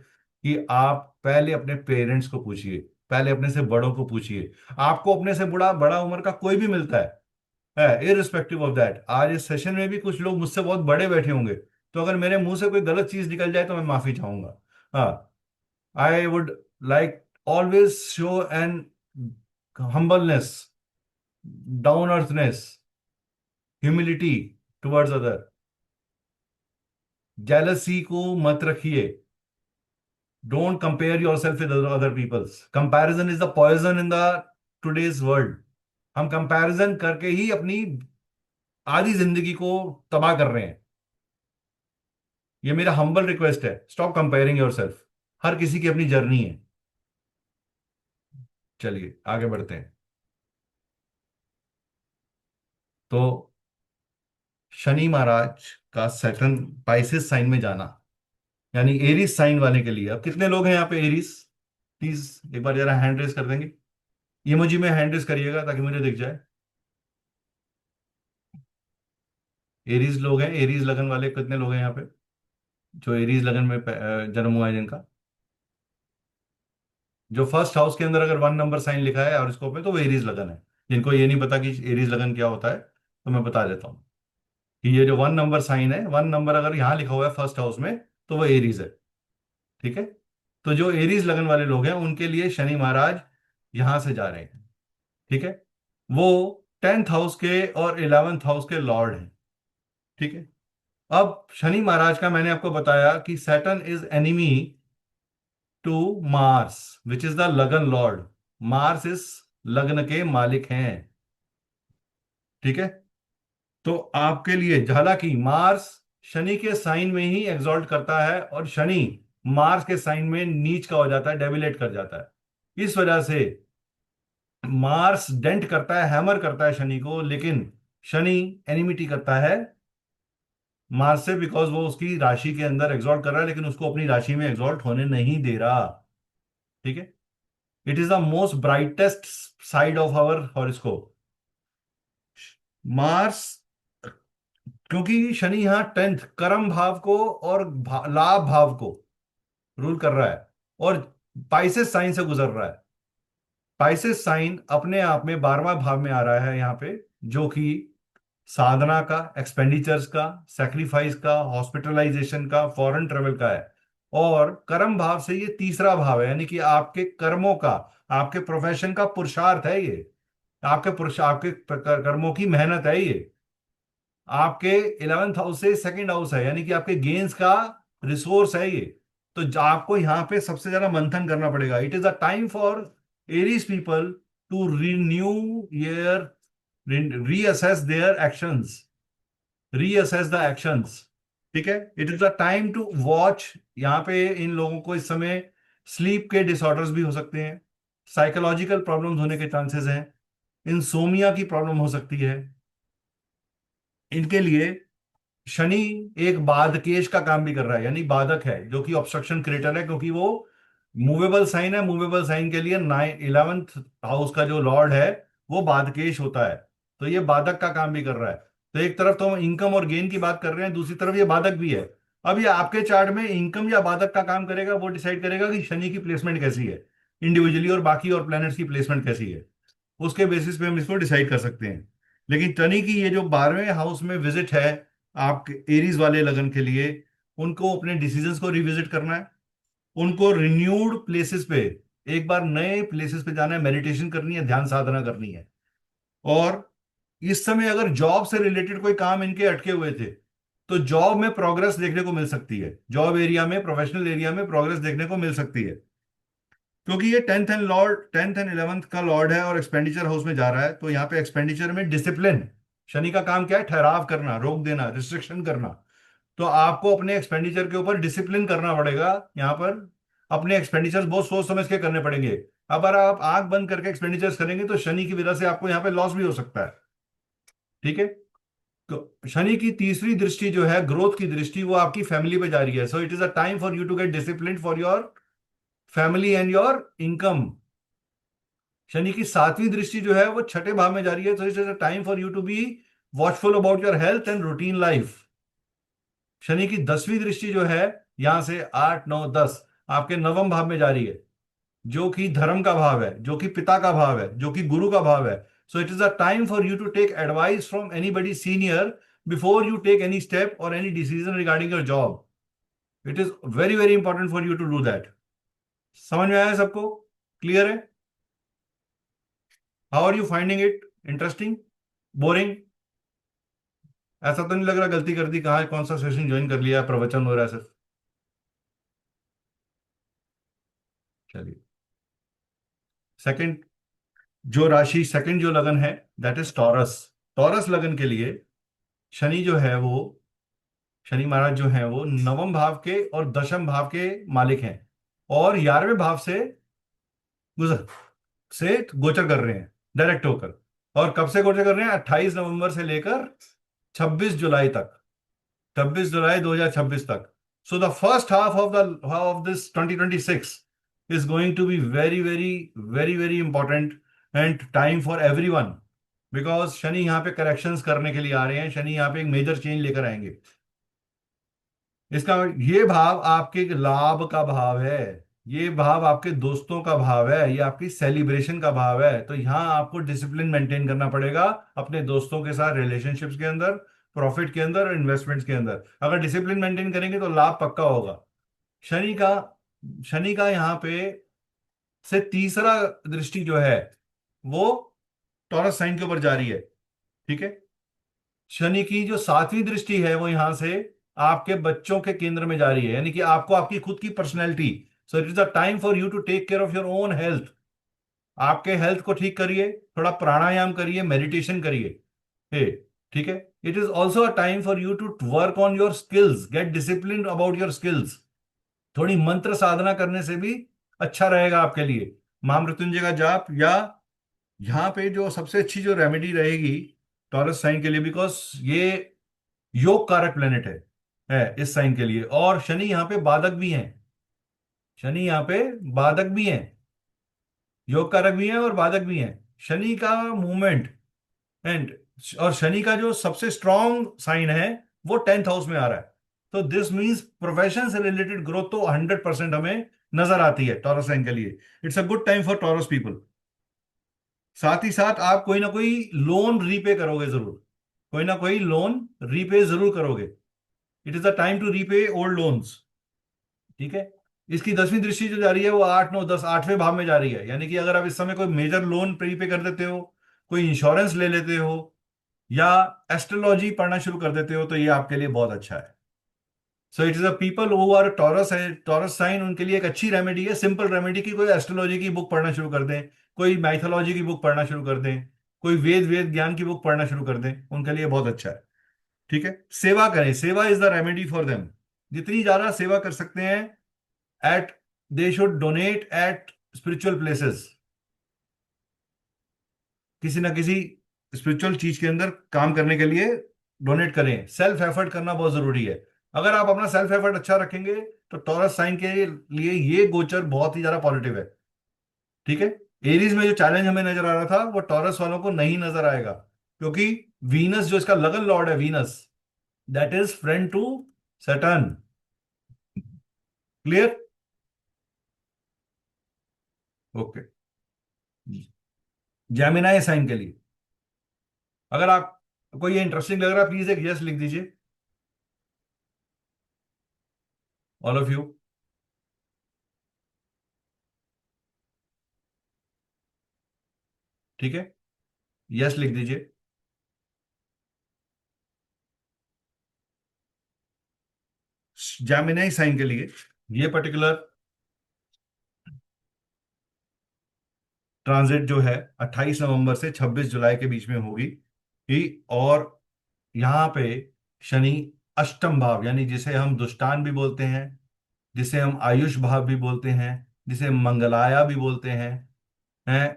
कि आप पहले अपने पेरेंट्स को पूछिए, पहले अपने से बड़ों को पूछिए। आपको अपने से बड़ा बड़ा उम्र का कोई भी मिलता है इररिस्पेक्टिव ऑफ दैट। आज इस सेशन में भी कुछ लोग मुझसे बहुत बड़े बैठे होंगे, तो अगर मेरे मुंह से कोई गलत चीज निकल जाए तो मैं माफी चाहूंगा। हाँ, I would like always show an humbleness, down earthness, humility towards other. Jealousy को मत रखिए। Don't compare yourself with other peoples. Comparison is the poison in the today's world. हम कंपैरिजन करके ही अपनी आधी जिंदगी को तबाह कर रहे हैं। ये मेरा हम्बल रिक्वेस्ट है, स्टॉप कंपेयरिंग योरसेल्फ। हर किसी की अपनी जर्नी है। चलिए आगे बढ़ते हैं। तो शनि महाराज का सैटर्न पाइसेस साइन में जाना, यानी एरीज साइन वाले के लिए। अब कितने लोग हैं यहाँ पे एरीज? प्लीज एक बार जरा हैंड रेस कर देंगे। इमोजी में हैंड रेस करिएगा ताकि मुझे दिख जाए। एरीज लोग हैं, एरीज लगन वाले कितने लोग हैं यहाँ पे, जो एरीज लगन में जन्म हुआ है जिनका? जो फर्स्ट हाउस के अंदर अगर 1 नंबर साइन लिखा है और स्कोप में, तो वो एरीज लगन है। जिनको ये नहीं पता कि एरीज लगन क्या होता है, तो मैं बता देता हूँ कि ये जो 1 नंबर साइन है, 1 नंबर अगर यहाँ लिखा हुआ है फर्स्ट हाउस में, तो वो एरीज है। ठीक है। तो जो एरीज लगन वाले लोग हैं उनके लिए शनि महाराज यहां से जा रहे हैं। ठीक है। वो 10th हाउस के और 11th हाउस के लॉर्ड हैं। ठीक है। अब शनि महाराज का मैंने आपको बताया कि Saturn is enemy to Mars which is the lagan lord. Mars इस लग्न के मालिक हैं। ठीक है। तो आपके लिए, हालांकि मार्स शनि के साइन में ही एग्जॉल्ट करता है और शनि मार्स के साइन में नीच का हो जाता है, डेबिलेट कर जाता है। इस वजह से मार्स डेंट करता है, हैमर करता है शनि को, लेकिन शनि एनिमिटी करता है मार्स से, बिकॉज वो उसकी राशि के अंदर एग्जॉल्ट कर रहा है, लेकिन उसको अपनी राशि में एग्जॉल्ट होने नहीं दे रहा। ठीक है। It is the most brightest side of our horoscope. Mars, क्योंकि शनि यहाँ 10th कर्म भाव को और लाभ भाव को रूल कर रहा है, और पाइसेस साइन से गुजर रहा है। पाइसेस साइन अपने आप में 12वां भाव में आ रहा है यहाँ पे, जो कि साधना का, एक्सपेंडिचर्स का, सैक्रिफाइस का, हॉस्पिटलाइजेशन का, फॉरेन ट्रेवल का है। और कर्म भाव से ये तीसरा भाव है, यानी कि आपके कर्मों का, आपके प्रोफेशन का पुरुषार्थ है ये, आपके कर्मों की मेहनत है ये। आपके 11th हाउस से सेकंड हाउस है, यानी कि आपके गेन्स का रिसोर्स है ये। तो आपको यहाँ पे सबसे ज्यादा मंथन करना पड़ेगा। It is a time for Aries people to renew year, reassess their actions, reassess the actions. ठीक है, it is a time to watch. यहाँ पे इन लोगों को इस समय स्लीप के डिसऑर्डर्स भी हो सकते हैं, साइकोलॉजिकल प्रॉब्लम्स होने के चांसेस हैं, इंसोमिया की प्रॉब्लम हो सकती है। इनके लिए शनि एक बाधकेश का काम भी कर रहा है, यानी बाधक है, जो कि ऑब्स्ट्रक्शन क्रिएटर है, क्योंकि वो मूवेबल साइन है। मूवेबल साइन के लिए 11th हाउस का जो लॉर्ड है वो बाधकेश होता है, तो ये बाधक का काम भी कर रहा है। तो एक तरफ तो हम इनकम और गेन की बात कर रहे हैं, दूसरी तरफ ये बाधक भी है। अब ये आपके चार्ट में इनकम या बाधक का काम करेगा, वो डिसाइड करेगा कि शनि की प्लेसमेंट कैसी है इंडिविजुअली, और बाकी और प्लैनेट्स की प्लेसमेंट कैसी है, उसके बेसिस पे हम इसको डिसाइड कर सकते हैं। लेकिन शनि की ये जो 12वें हाउस में विजिट है आपके एरीज वाले लगन के लिए, उनको अपने डिसीजंस को रिविजिट करना है, उनको रिन्यूड प्लेसेस पे, एक बार नए प्लेसेस पे जाना है, मेडिटेशन करनी है, ध्यान साधना करनी है। और इस समय अगर जॉब से रिलेटेड कोई काम इनके अटके हुए थे, तो जॉब में प्रोग्रेस देखने को मिल सकती है, जॉब एरिया में, प्रोफेशनल एरिया में प्रोग्रेस देखने को मिल सकती है। क्योंकि ये 10th एंड 11th का लॉर्ड है और एक्सपेंडिचर हाउस में जा रहा है, तो यहाँ पे एक्सपेंडिचर में डिसिप्लिन, शनि का काम क्या है? ठहराव करना, रोक देना, रिस्ट्रिक्शन करना। तो आपको अपने एक्सपेंडिचर के ऊपर डिसिप्लिन करना पड़ेगा। यहाँ पर अपने एक्सपेंडिचर्स बहुत सोच समझ के करने पड़ेंगे। अगर आप आंख बंद करके एक्सपेंडिचर्स करेंगे तो शनि की वजह से आपको यहाँ पे लॉस भी हो सकता है। ठीक है, तो शनि की तीसरी दृष्टि जो है, ग्रोथ की दृष्टि, वो आपकी फैमिली पे जा रही है। So it is a time for you to get discipline for your family and your income. Shani की 7वीं दृष्टि जो है वो 6ठे भाव में जा रही है। So it is a time for you to be watchful about your health and routine life. Shani की 10वीं दृष्टि जो है, यहां से 8, 9, 10 आपके नवम भाव में जा रही है, जो कि धर्म का भाव है, जो कि पिता का भाव है, जो कि गुरु का भाव है। So it is a time for you to take advice from anybody senior before you take any step or any decision regarding your job. It is very very important for you to do that. समझ में आया सबको? Clear है? How are you finding it? Interesting? Boring? ऐसा तो नहीं लग रहा गलती कर दी, कहा कौन सा सेशन ज्वाइन कर लिया, प्रवचन हो रहा है सिर्फ? चलिए, सेकंड जो राशि, सेकंड जो लगन है, दैट इज टॉरस। टॉरस लगन के लिए शनि जो है वो, शनि महाराज जो है वो नवम भाव के और दशम भाव के मालिक हैं, और 11वें भाव से गुजर से गोचर कर रहे हैं डायरेक्ट होकर। और कब से गोचर कर रहे हैं? 28 नवंबर से लेकर 26 जुलाई तक, 26 जुलाई 2026 तक। So the first half of this 2026 is going to be very very very very important and time for everyone, because Shani यहाँ पे करेक्शंस करने के लिए आ रहे हैं। शनि यहाँ पे एक मेजर चेंज लेकर आएंगे। इसका ये भाव आपके लाभ का भाव है, ये भाव आपके दोस्तों का भाव है, ये आपकी सेलिब्रेशन का भाव है। तो यहाँ आपको डिसिप्लिन मेंटेन करना पड़ेगा अपने दोस्तों के साथ, रिलेशनशिप्स के अंदर, प्रॉफिट के अंदर, इन्वेस्टमेंट्स के अंदर। अगर डिसिप्लिन मेंटेन करेंगे तो लाभ पक्का होगा। शनि का शनि का यहाँ पे से तीसरा दृष्टि जो है वो टॉरस साइन के ऊपर जा रही है। ठीक है, शनि की जो 7वीं दृष्टि है वो यहां से आपके बच्चों के केंद्र में जा रही है, यानी कि आपको आपकी खुद की personality. So it is a time for you to take care of your own health. आपके हेल्थ को ठीक करिए, थोड़ा प्राणायाम करिए, मेडिटेशन करिए। ठीक है, it is also a time for you to work on your skills, get discipline about your skills. थोड़ी मंत्र साधना करने से भी अच्छा रहेगा आपके लिए, महामृत्युंजय का जाप, या यहाँ पे जो सबसे अच्छी जो रेमेडी रहेगी टॉरस साइन के लिए, बिकॉज ये योग कारक प्लेनेट है इस साइन के लिए। और शनि यहाँ पे बाधक भी हैं, शनि यहाँ पे बाधक भी हैं, योग कारक भी हैं और बाधक भी हैं। शनि का मूवमेंट एंड और शनि का जो सबसे स्ट्रॉन्ग साइन है वो 10th हाउस में आ रहा है। तो दिस मींस प्रोफेशन से रिलेटेड ग्रोथ तो 100% हमें नजर आती है टॉरस साइन के लिए। It's a good time for taurus people. साथ ही साथ आप कोई ना कोई लोन रीपे करोगे जरूर, कोई ना कोई लोन रीपे जरूर करोगे। It is the time to repay old loans. ठीक है। इसकी 10वीं दृष्टि जो जा रही है वो 8 9 10 8वें भाव में जा रही है, यानी कि अगर आप इस समय कोई मेजर लोन रीपे कर देते हो, कोई इंश्योरेंस ले लेते हो, या एस्ट्रोलॉजी पढ़ना शुरू कर देते हो, तो ये आपके लिए बहुत अच्छा है। So it is a people who are Taurus है, टॉरस साइन, उनके लिए एक अच्छी रेमेडी है, सिंपल रेमेडी की कोई एस्ट्रोलॉजी की बुक पढ़ना शुरू कर दें, कोई माइथोलॉजी की बुक पढ़ना शुरू कर दें, कोई वेद वेद ज्ञान की बुक पढ़ना शुरू कर दें, उनके लिए बहुत अच्छा है। ठीक है। सेवा करें, seva is the remedy for them. जितनी ज्यादा सेवा कर सकते हैं, at they should donate at spiritual places. किसी ना किसी स्पिरिचुअल चीज के अंदर काम करने के लिए डोनेट करें। सेल्फ एफर्ट करना बहुत जरूरी है। अगर आप अपना सेल्फ एफर्ट अच्छा रखेंगे तो टॉरस साइन के लिए ये गोचर बहुत ही ज्यादा पॉजिटिव है। ठीक है। एरीज में जो चैलेंज हमें नजर आ रहा था वो टॉरस वालों को नहीं नजर आएगा, क्योंकि वीनस जो इसका लगन लॉर्ड है, Venus, that is friend to Saturn. Clear? Okay. Gemini sign के लिए अगर आपको ये इंटरेस्टिंग लग रहा है, प्लीज एक यस लिख दीजिए, ऑल ऑफ यू। ठीक है, यस लिख दीजिए। जेमिनाई साइन के लिए ये पर्टिकुलर ट्रांजिट जो है 28 नवंबर से 26 जुलाई के बीच में होगी ही। और यहां पे शनि अष्टम भाव, यानी जिसे हम दुष्टान भी बोलते हैं, जिसे हम आयुष भाव भी बोलते हैं, जिसे मंगलाया भी बोलते हैं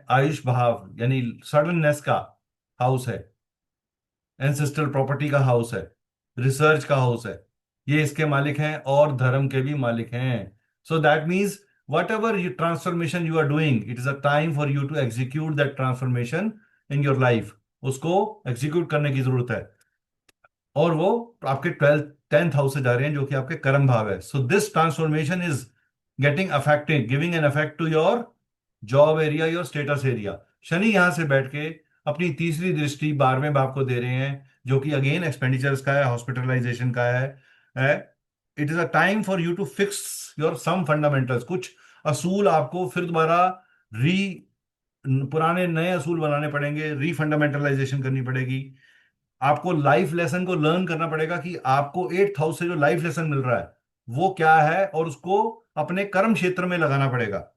आयुष भाव यानी सडननेस का हाउस है, एंसेस्ट्रल प्रॉपर्टी का हाउस है, रिसर्च का हाउस है, ये इसके मालिक हैं और धर्म के भी मालिक हैं। So that means whatever you transformation you are doing, it is a time for you to execute that transformation in your life. उसको एग्जीक्यूट करने की जरूरत है, और वो आपके 10th हाउस से जा रहे हैं जो कि आपके कर्म भाव है। So this transformation is getting affected, giving an affect to your job area, your status area. Shani यहां से बैठ के अपनी तीसरी दृष्टि 12वें भाव को दे रहे हैं, जो कि अगेन एक्सपेंडिचर्स का है, हॉस्पिटलाइजेशन का है। It is a time for you to fix your some fundamentals. कुछ असूल आपको फिर दोबारा री पुराने नए असूल बनाने पड़ेंगे, रीफंडामेंटलाइजेशन करनी पड़ेगी। आपको लाइफ लेसन को लर्न करना पड़ेगा कि आपको 8th हाउस से जो लाइफ लेसन मिल रहा है वो क्या है, और उसको अपने कर्म क्षेत्र में लगाना पड़ेगा।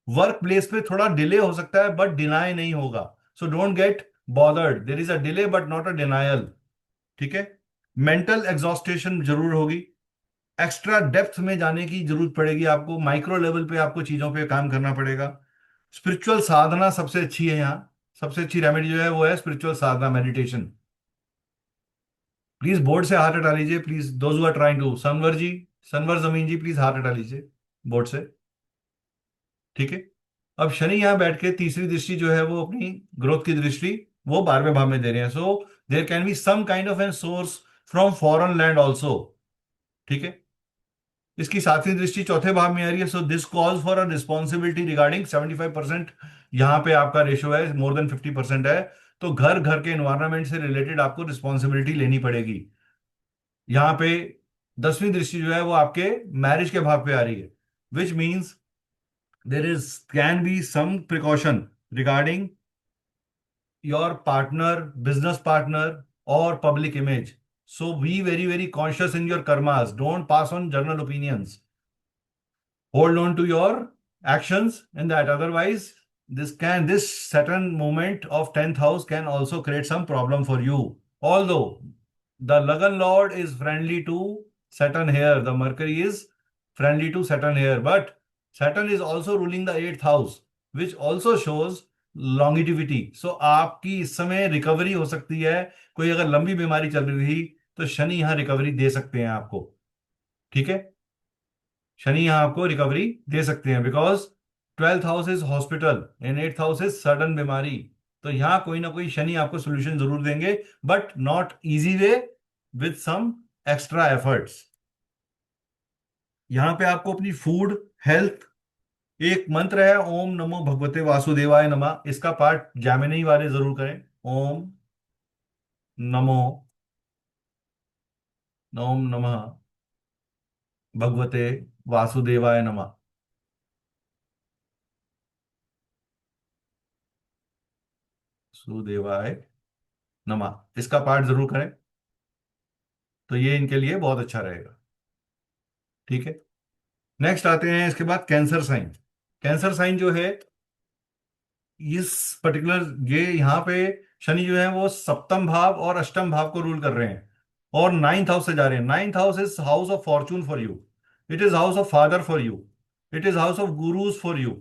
वर्क प्लेस पे थोड़ा डिले हो सकता है बट डिनाई नहीं होगा। So don't get bothered, there is a delay but not a denial. ठीक है। मेंटल एग्जॉस्टेशन जरूर होगी, एक्स्ट्रा डेप्थ में जाने की जरूरत पड़ेगी, आपको माइक्रो लेवल पे आपको चीजों पे काम करना पड़ेगा। स्पिरिचुअल साधना सबसे अच्छी है यहाँ, सबसे अच्छी रेमेडी जो है वो है spiritual sadhana, meditation. Please board से हाथ हटा लीजिए, please those who are trying to, Sanwar ji, Sanwar Zameen ji, please हाथ हटा लीजिए बोर्ड से। ठीक है। अब शनि यहां बैठ के तीसरी दृष्टि जो है वो अपनी ग्रोथ की दृष्टि वो 12वें भाव में दे रहे हैं। So there can be some kind of an source from foreign land also. ठीक है। इसकी 7वीं दृष्टि चौथे भाव में आ रही है। So this calls for a responsibility regarding 75%। यहाँ पे आपका रेशो है, मोर देन 50% है। तो घर घर के एनवायरमेंट से रिलेटेड आपको रिस्पॉन्सिबिलिटी लेनी पड़ेगी। यहाँ पे 10वीं दृष्टि जो है वो आपके मैरिज के भाव पे आ रही है, which means there is can be some precaution regarding your partner, business partner, or public image. So be very very conscious in your karmas. Don't pass on general opinions. Hold on to your actions in that. Otherwise this certain moment of 10th house can also create some problem for you. Although the Lagan Lord is friendly to Saturn here, the Mercury is friendly to Saturn here, but Saturn is also ruling the 8th house, which also shows longevity. So आपकी इस समय recovery हो सकती है। कोई अगर लंबी बीमारी चल रही थी तो शनि यहां रिकवरी दे सकते हैं आपको। ठीक है। शनि यहां आपको रिकवरी दे सकते हैं, because 12th house is hospital and 8th house is sudden बीमारी। तो यहाँ कोई ना कोई शनि आपको सोल्यूशन जरूर देंगे, but not easy way, with some extra efforts. यहाँ पे आपको अपनी फूड, हेल्थ, एक मंत्र है ओम नमो भगवते वासुदेवाय नमः, इसका पाठ जामिनी वाले जरूर करें। ओम नमो, ओम नमः भगवते वासुदेवाय नमः। सुदेवाय नमः, इसका पाठ जरूर करें, तो ये इनके लिए बहुत अच्छा रहेगा। ठीक है, नेक्स्ट आते हैं इसके बाद कैंसर साइन। कैंसर साइन जो है, इस पर्टिकुलर, ये यहाँ पे शनि जो है वो सप्तम भाव और अष्टम भाव को रूल कर रहे हैं और नाइन्थ हाउस से जा रहे हैं। Ninth house is house of fortune for you, it is house of father for you, it is house of gurus for you.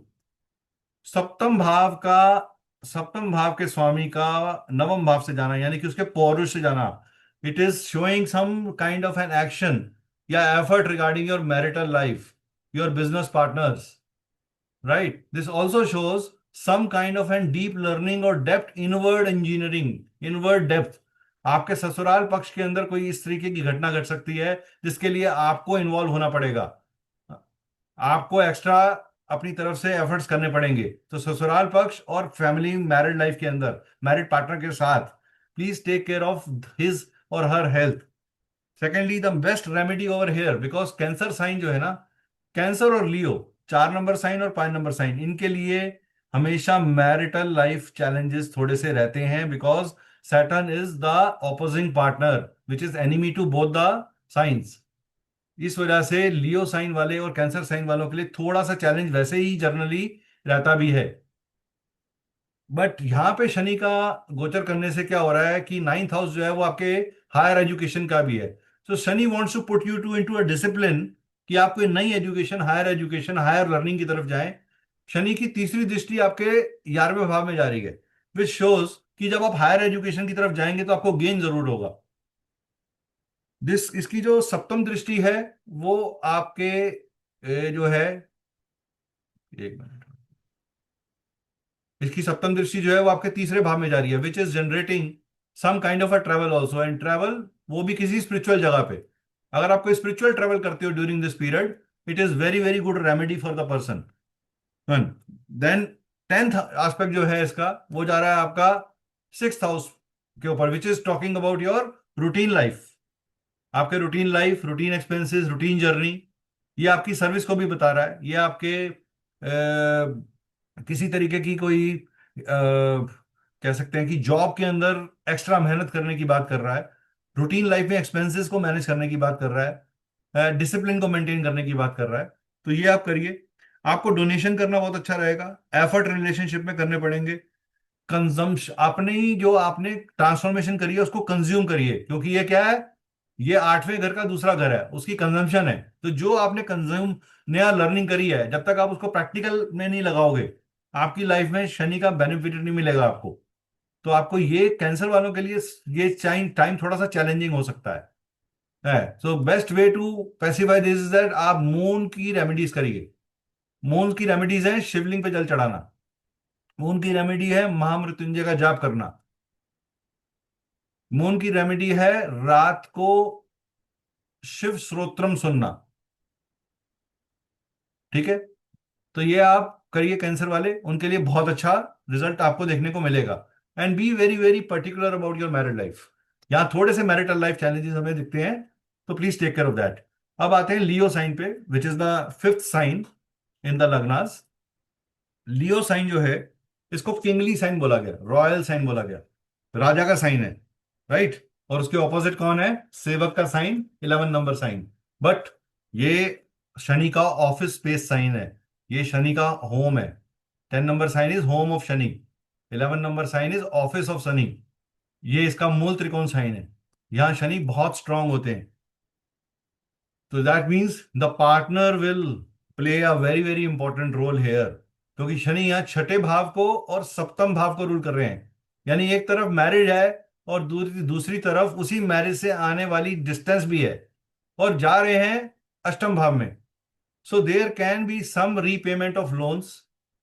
सप्तम भाव का, सप्तम भाव के स्वामी का नवम भाव से जाना, यानी कि उसके पौरुष से जाना, it is showing some kind of an action या effort regarding your marital life, your business partners, right. This also shows some kind of an deep learning or depth inward engineering, inward depth। आपके ससुराल पक्ष के अंदर कोई इस तरीके की घटना घट सकती है जिसके लिए आपको इन्वॉल्व होना पड़ेगा, आपको एक्स्ट्रा अपनी तरफ से एफर्ट्स करने पड़ेंगे। तो ससुराल पक्ष और फैमिली मैरिड लाइफ के अंदर मैरिड पार्टनर के साथ please take care of his or her health. Secondly, the best remedy over here, because cancer sign जो है ना, कैंसर और लियो 4 नंबर साइन और 5 नंबर साइन, इनके लिए हमेशा मैरिटल लाइफ चैलेंजेस थोड़े से रहते हैं, because Saturn is the opposing partner which is enemy to both the signs. इस वजह से लियो साइन वाले और कैंसर साइन वालों के लिए थोड़ा सा चैलेंज वैसे ही जनरली रहता भी है। बट यहां पे शनि का गोचर करने से क्या हो रहा है कि नाइन्थ हाउस जो है वो आपके हायर एजुकेशन का भी है। तो Shani wants to put you to into a discipline कि आप कोई नई एजुकेशन, हायर लर्निंग की तरफ जाएं। शनि की तीसरी दृष्टि आपके 11वें भाव में जा रही है, विच शोज कि जब आप हायर एजुकेशन की तरफ जाएंगे तो आपको गेन जरूर होगा। इसकी जो सप्तम दृष्टि है वो आपके जो है, एक मिनट, इसकी सप्तम दृष्टि जो है वो आपके तीसरे भाव में जा रही है, which is generating some kind of a travel also, and travel वो भी किसी स्पिरिचुअल जगह पे। अगर आप कोई स्पिरिचुअल ट्रेवल करते हो during this period, it is very very good remedy for the person. Then 10th aspect जो है इसका वो जा रहा है आपका 6th हाउस के ऊपर, which is talking about your routine life, आपके routine life, routine expenses, routine journey. ये आपकी सर्विस को भी बता रहा है, ये आपके किसी तरीके की कोई कह सकते हैं कि जॉब के अंदर एक्स्ट्रा मेहनत करने की बात कर रहा है, रूटीन लाइफ में एक्सपेंसेस को मैनेज करने की बात कर रहा है, डिसिप्लिन को मेंटेन करने की बात कर रहा है। तो ये आप करिए। आपको डोनेशन करना बहुत अच्छा रहेगा, एफर्ट रिलेशनशिप में करने पड़ेंगे। कंजम्पशन, आपने ही जो आपने ट्रांसफॉर्मेशन करी है उसको कंज्यूम करिए, क्योंकि ये क्या है, ये 8वें घर का दूसरा घर है, उसकी कंजम्पशन है। तो जो आपने कंज्यूम, नया लर्निंग करी है, जब तक आप उसको प्रैक्टिकल में नहीं लगाओगे, आपकी लाइफ में शनि का बेनिफिट नहीं मिलेगा आपको। तो आपको ये कैंसर वालों के लिए ये टाइम थोड़ा सा चैलेंजिंग हो सकता है। So best way to pacify this is that आप मून की रेमेडीज करिए। मून की रेमेडीज है शिवलिंग पे जल चढ़ाना, मून की रेमेडी है महामृत्युंजय का जाप करना, मून की रेमेडी है रात को शिव स्तोत्रम सुनना। ठीक है, तो ये आप करिए कैंसर वाले, उनके लिए बहुत अच्छा रिजल्ट आपको देखने को मिलेगा। And B very very particular about your married life. यहां थोड़े से मैरिटल लाइफ चैलेंजेस हमें दिखते हैं, तो please take care of that. अब आते हैं लियो साइन पे, which is the 5th sign in the लग्नास। लियो साइन जो है, इसको किंगली साइन बोला गया, रॉयल साइन बोला गया, राजा का साइन है, राइट। और उसके ऑपोजिट कौन है, सेवक का साइन, 11 नंबर साइन। बट ये शनि का ऑफिस स्पेस साइन है, ये शनि का होम है। 10 number sign is home of Shani, 11 number sign is office of Shani. ये इसका मूल त्रिकोण साइन है, यहां शनि बहुत स्ट्रांग होते हैं। तो that means the partner will play a very very important role here, क्योंकि शनि यहाँ 6ठे भाव को और सप्तम भाव को रूल कर रहे हैं। यानी एक तरफ मैरिज है और दूसरी तरफ उसी मैरिज से आने वाली डिस्टेंस भी है, और जा रहे हैं अष्टम भाव में। So there can be some repayment of loans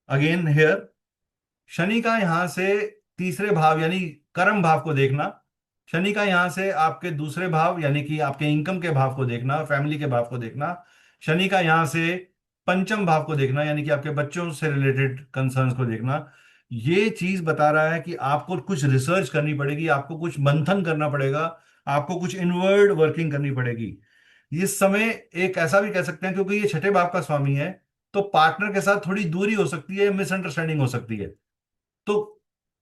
again here. Shani का यहां से तीसरे भाव यानी कर्म भाव को देखना, शनि का यहाँ से आपके दूसरे भाव यानी कि आपके इनकम के भाव को देखना, फैमिली के भाव को देखना, शनि का यहाँ से पंचम भाव को देखना यानी कि आपके बच्चों से रिलेटेड कंसर्न्स को देखना, ये चीज बता रहा है कि आपको कुछ रिसर्च करनी पड़ेगी, आपको कुछ मंथन करना पड़ेगा, आपको कुछ इनवर्ड वर्किंग करनी पड़ेगी। इस समय एक ऐसा भी कह सकते हैं क्योंकि ये छठे भाव का स्वामी है, तो पार्टनर के साथ थोड़ी दूरी हो सकती है, मिसअंडरस्टैंडिंग हो सकती है। तो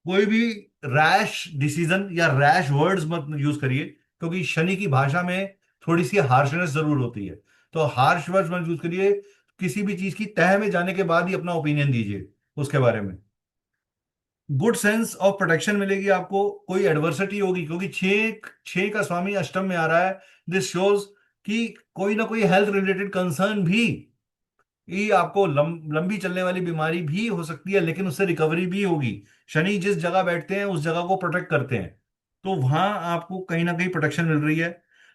कोई भी रैश डिसीजन या रैश वर्ड्स मत यूज करिए, क्योंकि शनि की भाषा में थोड़ी सी हार्शनेस जरूर होती है, तो हार्श वर्ड्स मत यूज करिए। किसी भी चीज की तह में जाने के बाद ही अपना ओपिनियन दीजिए उसके बारे में। गुड सेंस ऑफ प्रोटेक्शन मिलेगी आपको, कोई एडवर्सिटी होगी क्योंकि छह छह का स्वामी अष्टम में आ रहा है, दिस शोज कि कोई ना कोई हेल्थ रिलेटेड कंसर्न भी, ये आपको लंबी चलने वाली बीमारी भी हो सकती है, लेकिन उससे रिकवरी भी होगी। शनि जिस जगह बैठते हैं उस जगह को प्रोटेक्ट करते हैं, तो वहां आपको कहीं ना कहीं प्रोटेक्शन मिल रही है।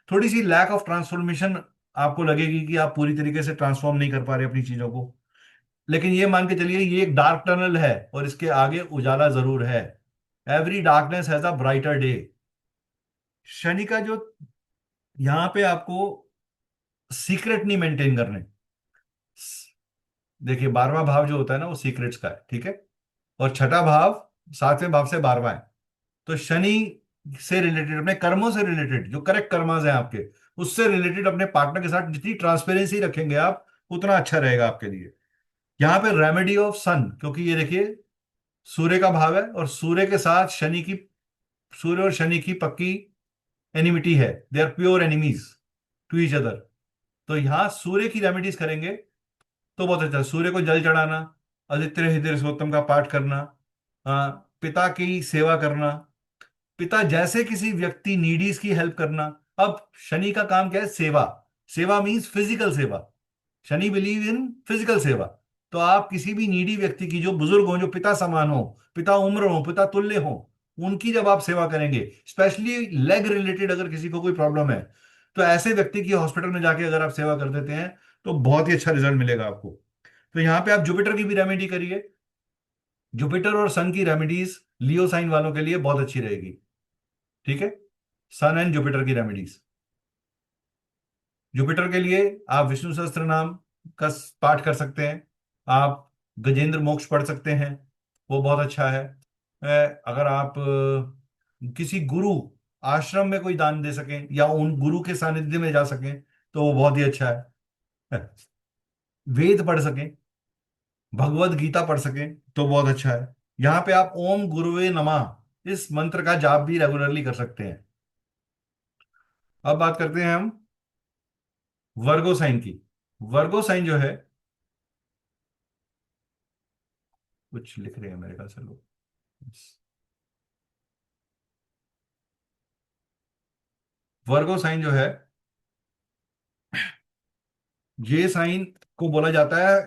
थोड़ी सी लैक ऑफ ट्रांसफॉर्मेशन आपको लगेगी कि आप पूरी तरीके से ट्रांसफॉर्म नहीं कर पा रहे अपनी चीजों को, लेकिन ये मान के चलिए ये एक डार्क टनल है और इसके आगे उजाला जरूर है। Every darkness has a brighter day. Shani का जो यहाँ पे आपको सीक्रेट नहीं मेंटेन करने, देखिए 12वां भाव जो होता है ना वो सीक्रेट्स का है, ठीक है, और छठा भाव 7वें भाव से 12वां है, तो शनि से रिलेटेड, अपने कर्मों से रिलेटेड, जो करेक्ट कर्मास हैं आपके, उससे रिलेटेड अपने पार्टनर के साथ जितनी ट्रांसपेरेंसी रखेंगे आप, उतना अच्छा रहेगा आपके लिए। यहाँ पे रेमेडी ऑफ सन, क्योंकि ये देखिए सूर्य का भाव है और सूर्य के साथ शनि की, सूर्य और शनि की पक्की एनिमिटी है, they are pure enemies to each other. तो यहाँ सूर्य की रेमेडीज करेंगे तो बहुत अच्छा। सूर्य को जल चढ़ाना, आदित्य हृदय सोत्तम का पाठ करना, पिता की सेवा करना, पिता जैसे किसी व्यक्ति नीडीज की हेल्प करना। अब शनि का काम क्या है? सेवा। सेवा मीन्स फिजिकल सेवा, शनि बिलीव इन फिजिकल सेवा। तो आप किसी भी नीडी व्यक्ति की, जो बुजुर्ग हो, जो पिता समान हो, पिता उम्र हो, पिता तुल्य हो, उनकी जब आप सेवा करेंगे, स्पेशली लेग रिलेटेड अगर किसी को कोई प्रॉब्लम है, तो ऐसे व्यक्ति की हॉस्पिटल में जाके अगर आप सेवा कर देते हैं तो बहुत ही अच्छा रिजल्ट मिलेगा आपको। तो यहाँ पे आप जुपिटर की भी रेमेडी करिए। जुपिटर और सन की रेमेडीज लियो साइन वालों के लिए बहुत अच्छी रहेगी, ठीक है, सन एंड जुपिटर की रेमेडीज। जुपिटर के लिए आप विष्णु सहस्त्र नाम का पाठ कर सकते हैं, आप गजेंद्र मोक्ष पढ़ सकते हैं, वो बहुत अच्छा है। अगर आप किसी गुरु आश्रम में कोई दान दे सकें या उन गुरु के सानिध्य में जा सकें तो वो बहुत ही अच्छा है। वेद पढ़ सकें, भगवत गीता पढ़ सकें तो बहुत अच्छा है। यहाँ पे आप ओम गुरुवे नमः इस मंत्र का जाप भी रेगुलरली कर सकते हैं। अब बात करते हैं हम वर्गो साइन की। वर्गो साइन जो है, कुछ लिख रहे हैं मेरे ख्याल से लोग, वर्गो साइन जो है, ये साइन को बोला जाता है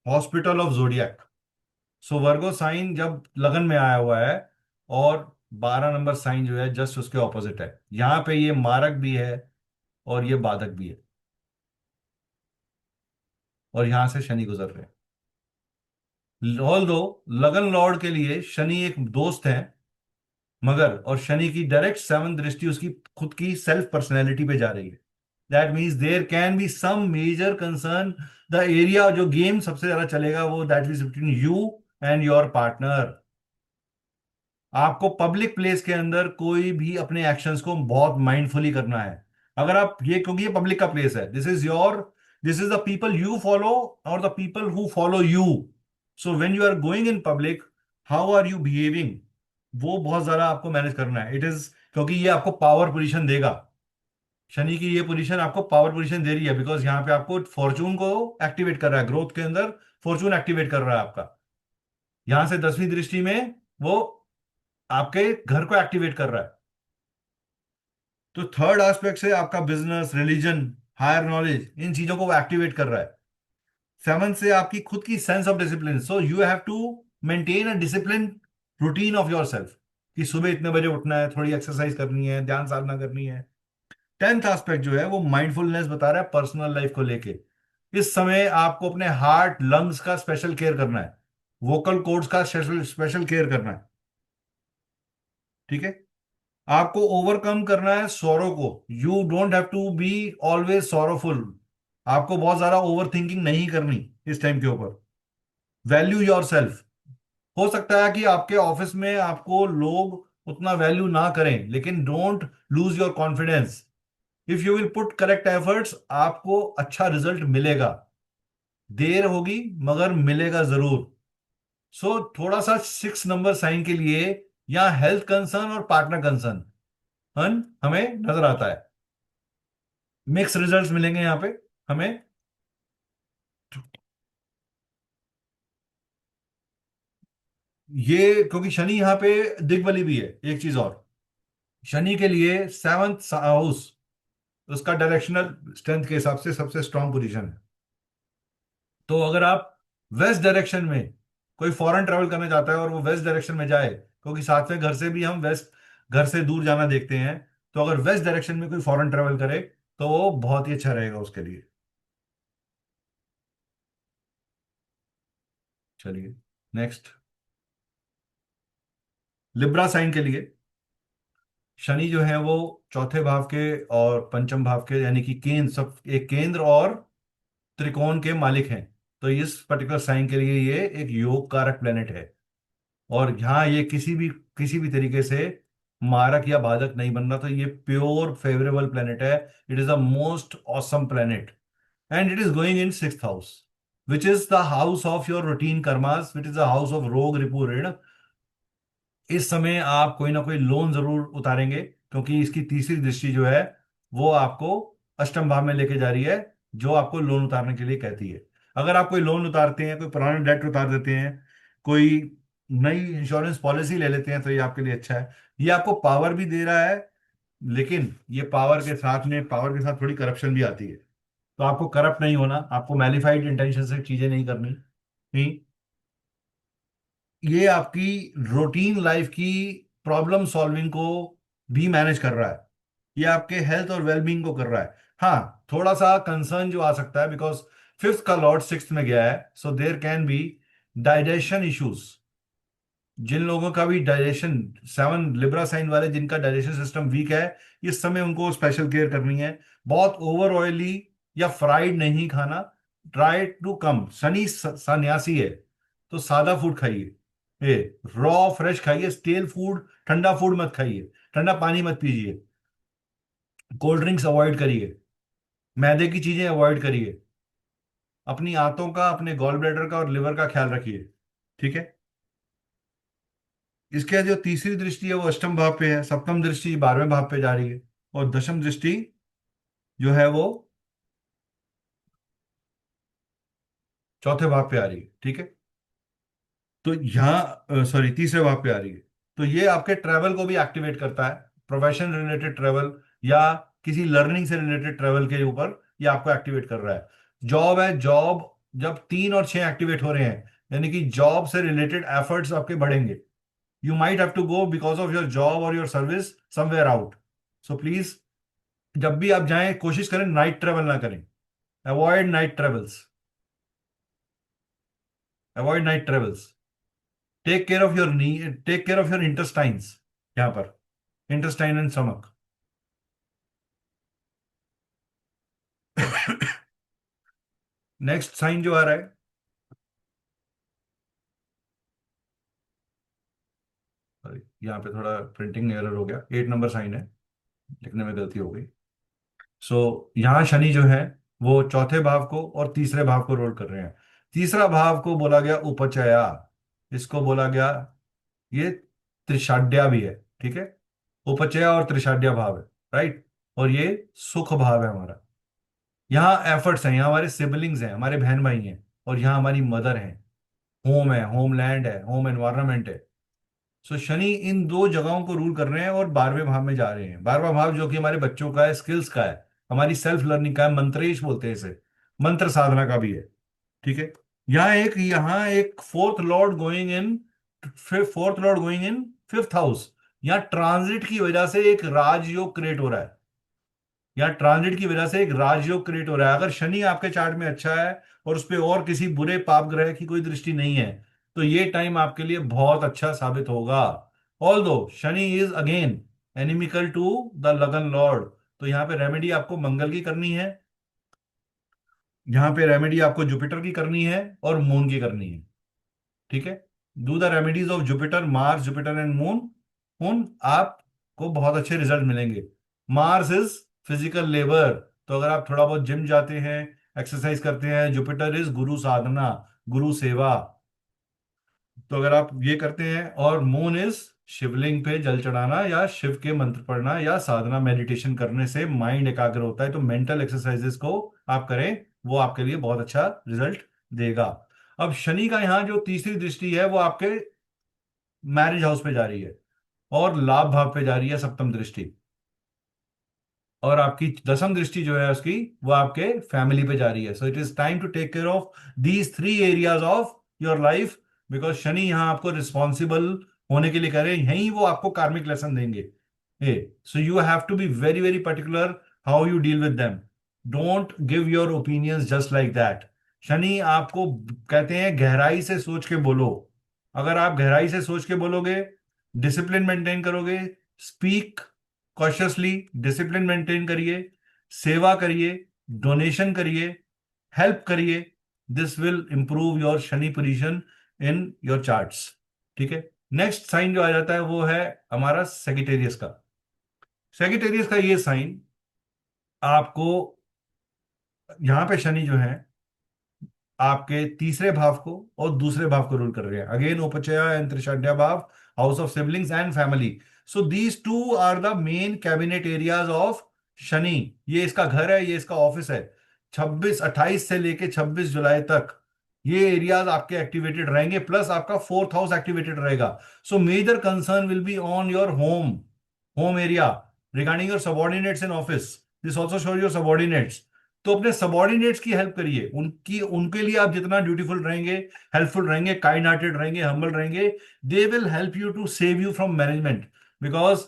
hospital of zodiac. So Virgo sign जब लगन में आया हुआ है और 12 नंबर साइन जो है जस्ट उसके ऑपोजिट है, यहां पे ये मारक भी है और ये बाधक भी है, और यहां से शनि गुजर रहे हैं। ऑल दो लगन लॉर्ड के लिए शनि एक दोस्त है, मगर और शनि की डायरेक्ट 7th दृष्टि उसकी खुद की सेल्फ पर्सनैलिटी पे जा रही है। That means there can be some major concern. The area जो गेम सबसे ज्यादा चलेगा वो that is between you and your partner. आपको पब्लिक प्लेस के अंदर कोई भी अपने एक्शंस को बहुत माइंडफुली करना है। अगर आप ये, क्योंकि ये पब्लिक का प्लेस है, this is your, this is the people you follow और the people who follow you. So when you are going in public, how are you behaving, वो बहुत ज्यादा आपको मैनेज करना है। इट इज, क्योंकि ये आपको पावर पोजीशन देगा, शनि की ये पोजीशन आपको पावर पोजीशन दे रही है, बिकॉज यहाँ पे आपको फॉर्चून को एक्टिवेट कर रहा है, ग्रोथ के अंदर फॉर्चून एक्टिवेट कर रहा है आपका। यहां से 10वीं दृष्टि में वो आपके घर को एक्टिवेट कर रहा है। तो थर्ड एस्पेक्ट से आपका बिजनेस, रिलीजन, हायर नॉलेज, इन चीजों को वो एक्टिवेट कर रहा है। 7 से आपकी खुद की sense of discipline, so you have to maintain a discipline routine of yourself, कि सुबह इतने बजे उठना है, थोड़ी एक्सरसाइज करनी है, ध्यान साधना करनी है। 10th एस्पेक्ट जो है वो माइंडफुलनेस बता रहा है पर्सनल लाइफ को लेके। इस समय आपको अपने हार्ट लंग्स का स्पेशल केयर करना है, वोकल कोर्ड्स का स्पेशल केयर करना है। ठीक है। आपको ओवरकम करना है सॉरो को। You don't have to be always sorrowful. आपको बहुत ज्यादा ओवर थिंकिंग नहीं करनी इस टाइम के ऊपर। Value your self. हो सकता है कि आपके ऑफिस में आपको लोग उतना वैल्यू ना करें, लेकिन don't lose your confidence. If you will put correct efforts, आपको अच्छा रिजल्ट मिलेगा। देर होगी मगर मिलेगा जरूर। सो थोड़ा सा 6 नंबर साइन के लिए यहाँ हेल्थ कंसर्न और पार्टनर कंसर्न हमें नजर आता है। मिक्स रिजल्ट्स मिलेंगे यहाँ पे हमें। ये क्योंकि शनि यहाँ पे दिग्बली भी है। एक चीज और, शनि के लिए 7th हाउस उसका डायरेक्शनल स्ट्रेंथ के हिसाब से सबसे स्ट्रांग पोजीशन है। तो अगर आप वेस्ट डायरेक्शन में कोई फॉरेन ट्रेवल करना चाहता है और वो वेस्ट डायरेक्शन में जाए, क्योंकि साथ में घर से भी हम वेस्ट, घर से दूर जाना देखते हैं, तो अगर वेस्ट डायरेक्शन में कोई फॉरेन ट्रेवल करे तो वो बहुत ही अच्छा रहेगा उसके लिए। चलिए नेक्स्ट, लिब्रा साइन के लिए शनि जो है वो चौथे भाव के और पंचम भाव के, यानी कि केंद्र, सब एक केंद्र और त्रिकोण के मालिक हैं। तो इस पर्टिकुलर साइन के लिए ये एक योग कारक प्लेनेट है। और यहाँ ये किसी भी तरीके से मारक या बाधक नहीं बन रहा। तो ये प्योर फेवरेबल प्लेनेट है। It is the most awesome planet and it is going in 6th house, which is the house of your routine karmas, which is the house of रोग रिपु ऋण। इस समय आप कोई ना कोई लोन जरूर उतारेंगे, क्योंकि इसकी तीसरी दृष्टि जो है वो आपको अष्टम भाव में लेके जा रही है, जो आपको लोन उतारने के लिए कहती है। अगर आप कोई लोन उतारते हैं, कोई पुराना डेट उतार देते हैं, कोई नई इंश्योरेंस पॉलिसी ले लेते हैं, तो ये आपके लिए अच्छा है। ये आपको पावर भी दे रहा है, लेकिन ये पावर के साथ थोड़ी करप्शन भी आती है। तो आपको करप्ट नहीं होना, आपको मैलिफाइड इंटेंशन से चीजें नहीं करनी। नहीं, ये आपकी रूटीन लाइफ की प्रॉब्लम सॉल्विंग को भी मैनेज कर रहा है। ये आपके हेल्थ और वेलबींग को कर रहा है। हाँ, थोड़ा सा कंसर्न जो आ सकता है, बिकॉज 5th का लॉर्ड 6th में गया है, so there can be digestion issues. जिन लोगों का भी डाइजेशन, 7 लिब्रा साइन वाले जिनका डाइजेशन सिस्टम वीक है, इस समय उनको स्पेशल केयर करनी है। बहुत ओवर ऑयली या फ्राइड नहीं खाना। ट्राई टू कम, शनि सन्यासी है, तो सादा फूड खाइए। ए रॉ फ्रेश खाइए, स्टेल फूड, ठंडा फूड मत खाइए, ठंडा पानी मत पीजिए, कोल्ड ड्रिंक्स अवॉइड करिए, मैदे की चीजें अवॉइड करिए। अपनी आंतों का, अपने गॉल ब्लैडर का और लिवर का ख्याल रखिए। ठीक है। इसके जो तीसरी दृष्टि है वो अष्टम भाव पे है, सप्तम दृष्टि 12वें भाव पे जा रही है, और दशम दृष्टि जो है वो चौथे भाव पे आ रही है। ठीक है। तो यहाँ सॉरी, तीसरे भाव पे आ रही है। तो ये आपके ट्रैवल को भी एक्टिवेट करता है, प्रोफेशन रिलेटेड ट्रैवल या किसी लर्निंग से रिलेटेड ट्रैवल के ऊपर ये आपको एक्टिवेट कर रहा है। जॉब है, जॉब जब 3 और 6 एक्टिवेट हो रहे हैं, यानी कि जॉब से रिलेटेड एफर्ट्स आपके बढ़ेंगे। You might have to go because of your job और your service somewhere out. So please, जब भी आप जाएं कोशिश करें नाइट ट्रेवल ना करें। Avoid night travels, avoid night travels. Take care of your knee, take care of your intestines, यहां पर intestine and stomach. Next sign जो आ रहा है, यहाँ पे थोड़ा प्रिंटिंग एरर हो गया, 8 नंबर साइन है, लिखने में गलती हो गई। सो यहाँ शनि जो है वो चौथे भाव को और तीसरे भाव को रोल कर रहे हैं। तीसरा भाव को बोला गया उपचया, इसको बोला गया, ये त्रिषाढ़्या भी है। ठीक है। उपचया और त्रिषाढ़्या भाव है, राइट। और ये सुख भाव है हमारा। यहाँ एफर्ट्स हैं, यहाँ हमारे सिबलिंग्स हैं, हमारे बहन भाई हैं, और यहाँ हमारी मदर है, होम है, होमलैंड है, होम एनवायरनमेंट है। सो शनि इन दो जगहों को रूल कर रहे हैं और 12वें भाव में जा रहे हैं। 12वां भाव जो कि हमारे बच्चों का है, स्किल्स का है, हमारी सेल्फ लर्निंग का है, मंत्रेश बोलते हैं इसे, मंत्र साधना का भी है। ठीक है। यहाँ एक fourth Lord going in 5th house. यहाँ ट्रांजिट की वजह से एक राजयोग क्रिएट हो रहा है। यहाँ ट्रांजिट की वजह से एक राजयोग क्रिएट हो रहा है। अगर शनि आपके चार्ट में अच्छा है और उस पर और किसी बुरे पाप ग्रह की कोई दृष्टि नहीं है, तो ये टाइम आपके लिए बहुत अच्छा साबित होगा। Although Shani is again inimical to the lagan lord, तो यहाँ पे रेमेडी आपको मंगल की करनी है, यहाँ पे रेमेडी आपको जुपिटर की करनी है और मून की करनी है। ठीक है, do the remedies of Jupiter, Mars, Jupiter and moon, moon आपको बहुत अच्छे रिजल्ट मिलेंगे। मार्स इज फिजिकल लेबर, तो अगर आप थोड़ा बहुत जिम जाते हैं, एक्सरसाइज करते हैं, जुपिटर इज गुरु साधना, गुरु सेवा, तो अगर आप ये करते हैं, और मून इज शिवलिंग पे जल चढ़ाना या शिव के मंत्र पढ़ना या साधना मेडिटेशन करने से माइंड एकाग्र होता है, तो मेंटल एक्सरसाइजेस को आप करें, वो आपके लिए बहुत अच्छा रिजल्ट देगा। अब शनि का यहाँ जो तीसरी दृष्टि है वो आपके मैरिज हाउस पे जा रही है और लाभ भाव पे जा रही है, सप्तम दृष्टि, और आपकी दसम दृष्टि जो है उसकी वो आपके फैमिली पे जा रही है। So it is time to take care of these 3 areas of your life, because Shani यहाँ आपको रिस्पॉन्सिबल होने के लिए कह रहे हैं, यही वो आपको कार्मिक लेसन देंगे। So you have to be very very particular how you deal with them, don't give your opinions just like that. Shani आपको कहते हैं गहराई से सोच के बोलो, अगर आप गहराई से सोच के बोलोगे, डिसिप्लिन मेंटेन करोगे, स्पीक कॉशियसली, डिसिप्लिन मेंटेन करिए, सेवा करिए, डोनेशन करिए, हेल्प करिए, this will improve your Shani position in your charts. ठीक है, नेक्स्ट साइन जो आ जाता है वो है हमारा सेगिटेरियस का। सेगिटेरियस का ये साइन आपको, यहां पे शनि जो है आपके तीसरे भाव को और दूसरे भाव को रूल कर रहे हैं, अगेन उपचय एंड त्रिषाढ़्य भाव, house of siblings and family. So these two are the main cabinet areas of Shani. ये इसका घर है, ये इसका ऑफिस है। 28 से लेके 26 जुलाई तक ये एरियाज आपके एक्टिवेटेड रहेंगे, प्लस आपका 4th हाउस एक्टिवेटेड रहेगा। So major concern will be on your home area regarding your subordinates in office, this also show your subordinates. तो अपने सबॉर्डिनेट्स की हेल्प करिए, उनके लिए आप जितना ड्यूटीफुल रहेंगे, हेल्पफुल रहेंगे, काइंड हार्टेड रहेंगे, हम्बल रहेंगे, they will help you to save you from management, because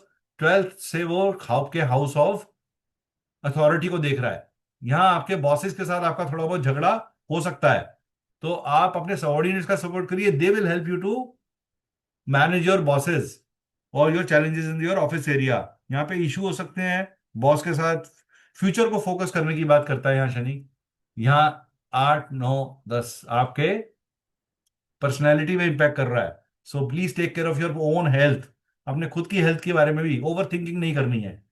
12th से वो आपके हाउस ऑफ अथॉरिटी को देख रहा है। यहां आपके बॉसेस के साथ आपका थोड़ा बहुत झगड़ा हो सकता है, तो आप अपने सबॉर्डिनेट्स का सपोर्ट करिए, they will help you to manage your bosses और your challenges in your office area. यहाँ पे इशू हो सकते हैं बॉस के साथ, फ्यूचर को फोकस करने की बात करता है यहाँ शनि। यहाँ 8 9 10 आपके पर्सनैलिटी में इंपैक्ट कर रहा है, so please take care of your own health, अपने खुद की हेल्थ के बारे में भी ओवर थिंकिंग नहीं करनी है।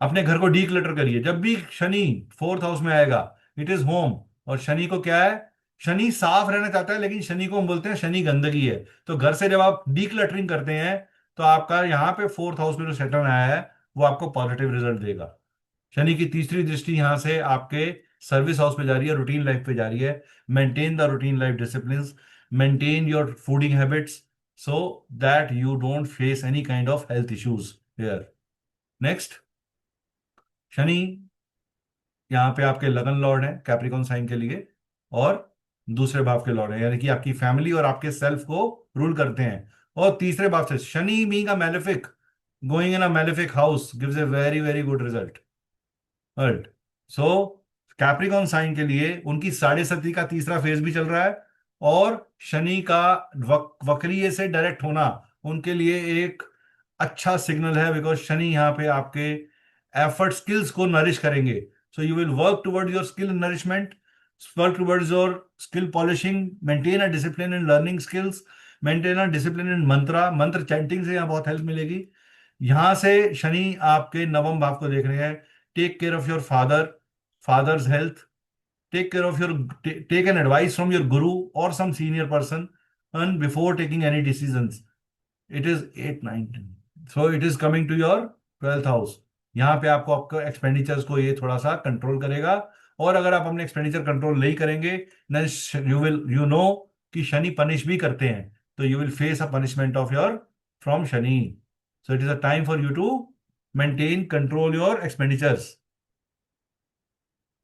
अपने घर को डीक्लटर करिए, जब भी शनि 4th हाउस में आएगा, इट इज होम, और शनि को क्या है, शनि साफ रहना चाहता है, लेकिन शनि को हम बोलते हैं शनि गंदगी है। तो घर से जब आप डीक्लटरिंग करते हैं तो आपका यहाँ पे 4th हाउस में जो सेटल आया है वो आपको पॉजिटिव रिजल्ट देगा। शनि की तीसरी दृष्टि यहां से आपके सर्विस हाउस पे जा रही है, रूटीन लाइफ पे जा रही है। Maintain the routine life discipline, maintain your fooding habits so that you don't face any kind of health issues here. Next, Shani यहाँ पे आपके लगन लॉर्ड है कैप्रिकॉन साइन के लिए, और दूसरे भाव के लॉर्ड है, यानी कि आपकी फैमिली और आपके सेल्फ को रूल करते हैं। और तीसरे भाव से Shani being a malefic, going in a malefic house gives a very very good result. Right, so Capricorn sign के लिए उनकी 7.5 का तीसरा फेज भी चल रहा है, और शनि का वक्रीय से डायरेक्ट होना उनके लिए एक अच्छा सिग्नल है, बिकॉज शनि यहाँ पे आपके एफर्ट स्किल्स को नरिश करेंगे। सो you will work towards your skill nourishment, work towards your skill polishing, maintain a discipline in learning skills, maintain a discipline in मंत्र चैंटिंग से यहाँ बहुत हेल्प मिलेगी। यहां से शनि आपके नवम भाव को देख रहे हैं, take care of your father's health, take an advice from your guru or some senior person and before taking any decisions. It is 8 9 10, so it is coming to your 12th house। यहाँ पे आपको आपका expenditures को ये थोड़ा सा control करेगा, और अगर आप अपने एक्सपेंडिचर कंट्रोल नहीं करेंगे, यू नो कि शनि पनिश भी करते हैं, तो you will face a punishment of your from Shani. So it is a time for you to maintain control your expenditures,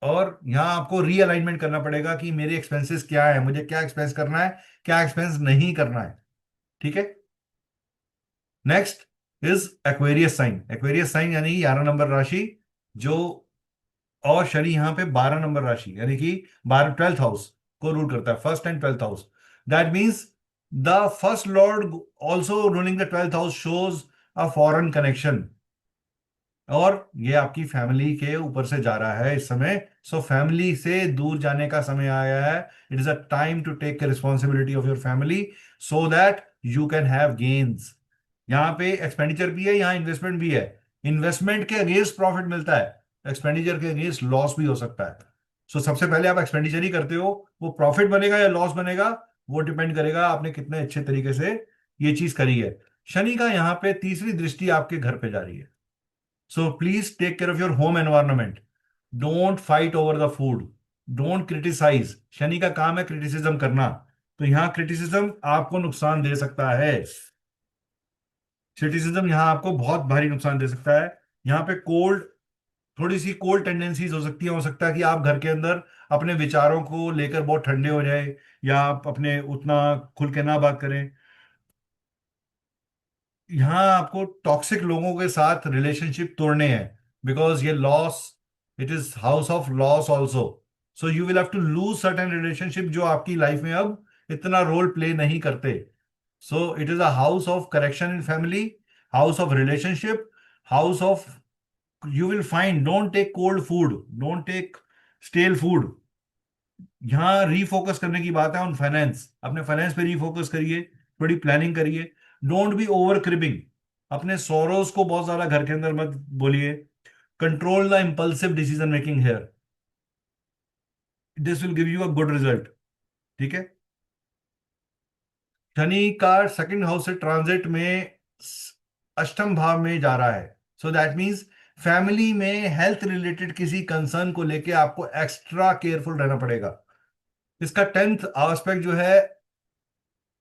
और यहां आपको रीअलाइनमेंट करना पड़ेगा कि मेरे एक्सपेंसेस क्या है, मुझे क्या एक्सपेंस करना है, क्या एक्सपेंस नहीं करना है। ठीक है, next is Aquarius sign. Aquarius sign यानी 11 नंबर राशि, जो, और शनि यहां पे 12 नंबर राशि यानी कि 12 12th हाउस को रूल करता है, 1st and 12th house. That means the first Lord also ruling the 12th house shows a foreign connection, और ये आपकी फैमिली के ऊपर से जा रहा है इस समय। सो फैमिली से दूर जाने का समय आया है। It is a time to take responsibility of your family so that you can have gains. यहाँ पे एक्सपेंडिचर भी है, यहाँ इन्वेस्टमेंट भी है। इन्वेस्टमेंट के अगेंस्ट प्रॉफिट मिलता है, एक्सपेंडिचर के अगेंस्ट लॉस भी हो सकता है। सो सबसे पहले आप एक्सपेंडिचर ही करते हो, वो प्रॉफिट बनेगा या लॉस बनेगा वो डिपेंड करेगा आपने कितने अच्छे तरीके से ये चीज करी है। शनि का यहाँ पे तीसरी दृष्टि आपके घर पे जा रही है। So please take care of your home environment. Don't fight over the food. Don't criticize. Shani का काम है क्रिटिसिज्म करना, तो यहाँ क्रिटिसिज्म आपको नुकसान दे सकता है। क्रिटिसिज्म यहाँ आपको बहुत भारी नुकसान दे सकता है। यहाँ पे कोल्ड, थोड़ी सी कोल्ड टेंडेंसीज हो सकता है कि आप घर के अंदर अपने विचारों को लेकर बहुत ठंडे हो जाए, या आप अपने उतना खुल के ना बात करें। यहाँ आपको टॉक्सिक लोगों के साथ रिलेशनशिप तोड़ने हैं, बिकॉज ये loss, it is house of loss also. So you will have to lose certain relationship जो आपकी लाइफ में अब इतना रोल प्ले नहीं करते। So it is a house of correction in family, house of relationship, house of, you will find, don't take cold food, don't take stale food. यहाँ refocus करने की बात है ऑन फाइनेंस, अपने फाइनेंस पे refocus करिए, थोड़ी प्लानिंग करिए। डोंट बी ओवर क्रिबिंग, अपने सोरोस को बहुत ज्यादा घर के अंदर मत बोलिए। Control the impulsive decision making here, this will give you a good result. ठीक है। शनि का सेकंड हाउस से ट्रांजिट में अष्टम भाव में जा रहा है। सो दैट मीन्स फैमिली में हेल्थ रिलेटेड किसी कंसर्न को लेके आपको एक्स्ट्रा केयरफुल रहना पड़ेगा। इसका 10th एस्पेक्ट जो है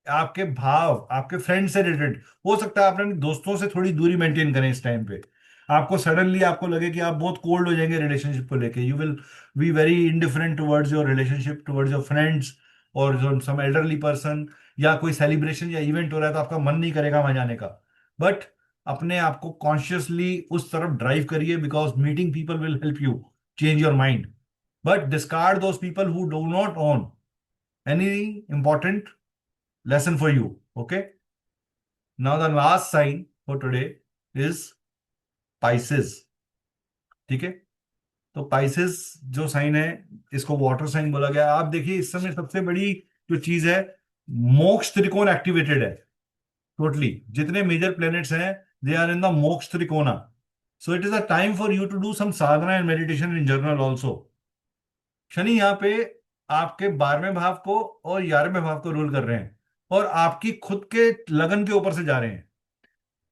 आपके भाव, आपके फ्रेंड से रिलेटेड हो सकता है। आप अपने दोस्तों से थोड़ी दूरी मेंटेन करें इस टाइम पे। आपको सडनली आपको लगे कि आप बहुत कोल्ड हो जाएंगे रिलेशनशिप को लेके, you will be very indifferent towards your relationship, towards your friends और जो सम एल्डरली पर्सन, या कोई सेलिब्रेशन या इवेंट हो रहा है तो आपका मन नहीं करेगा वहां जाने का। बट अपने आप को कॉन्शियसली उस तरफ ड्राइव करिए, because meeting people will help you change your mind, but discard those people who do not own any important lesson for you. Okay. Now the last sign for today is Pisces. ठीक है। तो Pisces जो sign है, इसको water sign बोला गया। आप देखिए इस समय सबसे बड़ी जो चीज है, मोक्ष त्रिकोण एक्टिवेटेड है टोटली। जितने मेजर प्लैनेट्स हैं they are in the moksha trikona. So it is a time for you to do some sadhana and meditation in general also. Shani यहाँ पे आपके 12वें भाव को और 11वें भाव को रूल कर रहे हैं, और आपकी खुद के लगन के ऊपर से जा रहे हैं।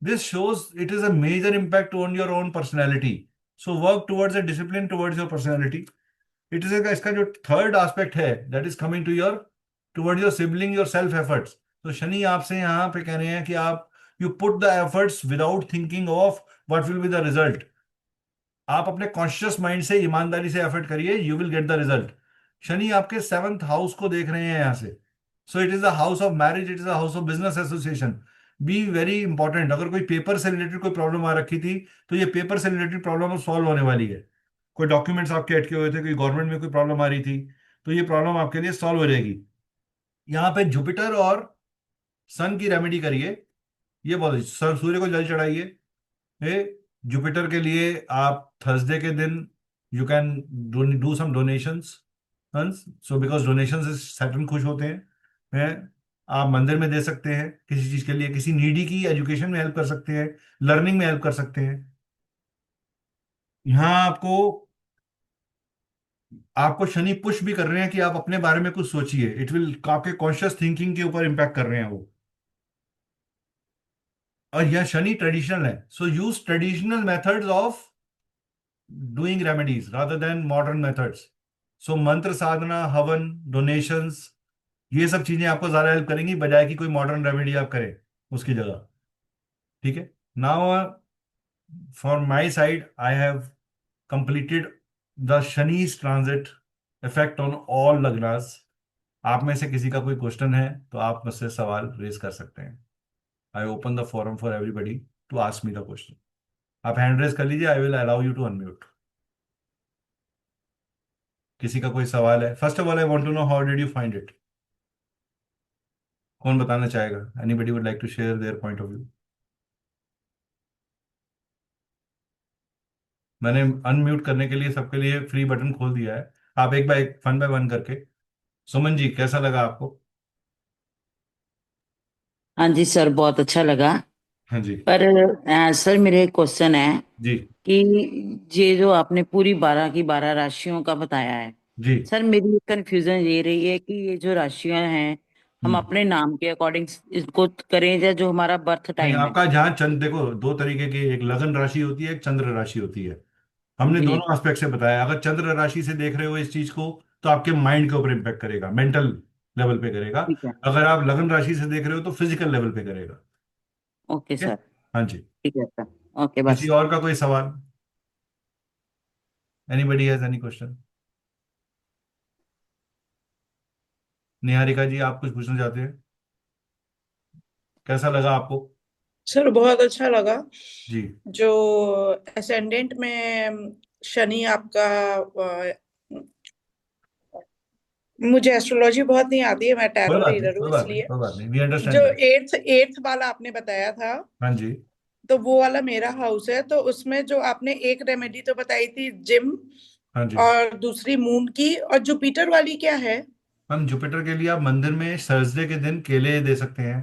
This shows it is a major impact on your own personality. So work towards a discipline towards your personality. It is इसका जो थर्ड एस्पेक्ट है that is coming to your, towards your sibling, your self efforts. तो शनि आपसे यहाँ पे कह रहे हैं कि आप you put the efforts without thinking of what will be the result. आप अपने कॉन्शियस माइंड से ईमानदारी से एफर्ट करिए, you will get the result. Shani आपके 7th हाउस को देख रहे हैं यहां से। सो it is a house of marriage, it is a house of business association. Be very important. अगर कोई पेपर से रिलेटेड कोई प्रॉब्लम आ रखी थी तो ये पेपर से रिलेटेड प्रॉब्लम सॉल्व होने वाली है। कोई डॉक्यूमेंट्स आपके अटके हुए थे, कोई गवर्नमेंट में कोई प्रॉब्लम आ रही थी, तो ये प्रॉब्लम आपके लिए सॉल्व हो जाएगी। यहाँ पे जुपिटर और सन की रेमेडी करिए। ये बोलो सर, सूर्य को जल चढ़ाइए। जुपिटर के लिए आप थर्सडे के दिन you can do some donations. So because donation से सैटर्न खुश होते हैं। आप मंदिर में दे सकते हैं किसी चीज के लिए, किसी नीडी की एजुकेशन में हेल्प कर सकते हैं, लर्निंग में हेल्प कर सकते हैं। यहाँ आपको आपको शनि पुश भी कर रहे हैं कि आप अपने बारे में कुछ सोचिए। इट विल आपके कॉन्शियस थिंकिंग के ऊपर इंपैक्ट कर रहे हैं वो। और यह शनि ट्रेडिशनल है, so use traditional methods of doing remedies rather than modern methods. So mantra sadhana, हवन, डोनेशंस, ये सब चीजें आपको ज्यादा हेल्प करेंगी बजाय कि कोई मॉडर्न रेमेडी आप करें उसकी जगह। ठीक है। Now for my side I have completed the Shani's transit effect on all लग्नास। आप में से किसी का कोई क्वेश्चन है तो आप मुझसे सवाल रेज कर सकते हैं। I open the forum for everybody to ask me the question. आप हैंड रेज कर लीजिए, I will allow you to unmute. किसी का कोई सवाल है? First of all I want to know how did you find it. कौन बताना चाहेगा? Anybody would like to share their point of view? मैंने अनम्यूट करने के लिए सबके लिए फ्री बटन खोल दिया है, आप एक बार एक वन बाय वन करके। सुमन जी, कैसा लगा आपको? हाँ जी सर, बहुत अच्छा लगा। हाँ जी। पर सर मेरे क्वेश्चन है जी। कि ये जो आपने पूरी 12 की 12 राशियों का बताया है, जी। सर मेरी कंफ्यूजन ये रही है कि ये जो राशियां हैं हम हम्म। अपने नाम के अकॉर्डिंग इसको करें या जो हमारा बर्थ नहीं, टाइम है। आपका जहाँ चंद्र, देखो दो तरीके की, एक लगन राशि होती है, एक चंद्र राशि होती है। हमने जी दोनों एस्पेक्ट से बताया। अगर चंद्र राशि से देख रहे हो इस चीज को, तो आपके माइंड के ऊपर इम्पेक्ट करेगा, मेंटल लेवल पे करेगा। ठीक है। अगर आप लगन राशि से देख रहे हो तो फिजिकल लेवल पे करेगा। ओके ठीक है। सर। हाँ जी। ठीक है सर। ओके किसी बस। और का कोई सवाल? Anybody has any question? Niharika ji, आप कुछ पूछना चाहते हैं? कैसा लगा आपको? सर बहुत अच्छा लगा। जी। जो असेंडेंट में शनि आपका, मुझे एस्ट्रोलॉजी बहुत नहीं आती है, मैं कोई टैरो बात नहीं, रीडर हूँ कोई बात नहीं, इसलिए। कोई बात नहीं, वी अंडरस्टैंड जो दैट। एट्थ एट्थ वाला आपने बताया था, हाँ जी। तो वो वाला मेरा हाउस है। तो उसमें जो आपने एक रेमेडी तो बताई थी जिम, हाँ जी। और दूसरी मून की, और जुपिटर वाली क्या है? हम जुपिटर के लिए आप मंदिर में थर्सडे के दिन केले दे सकते हैं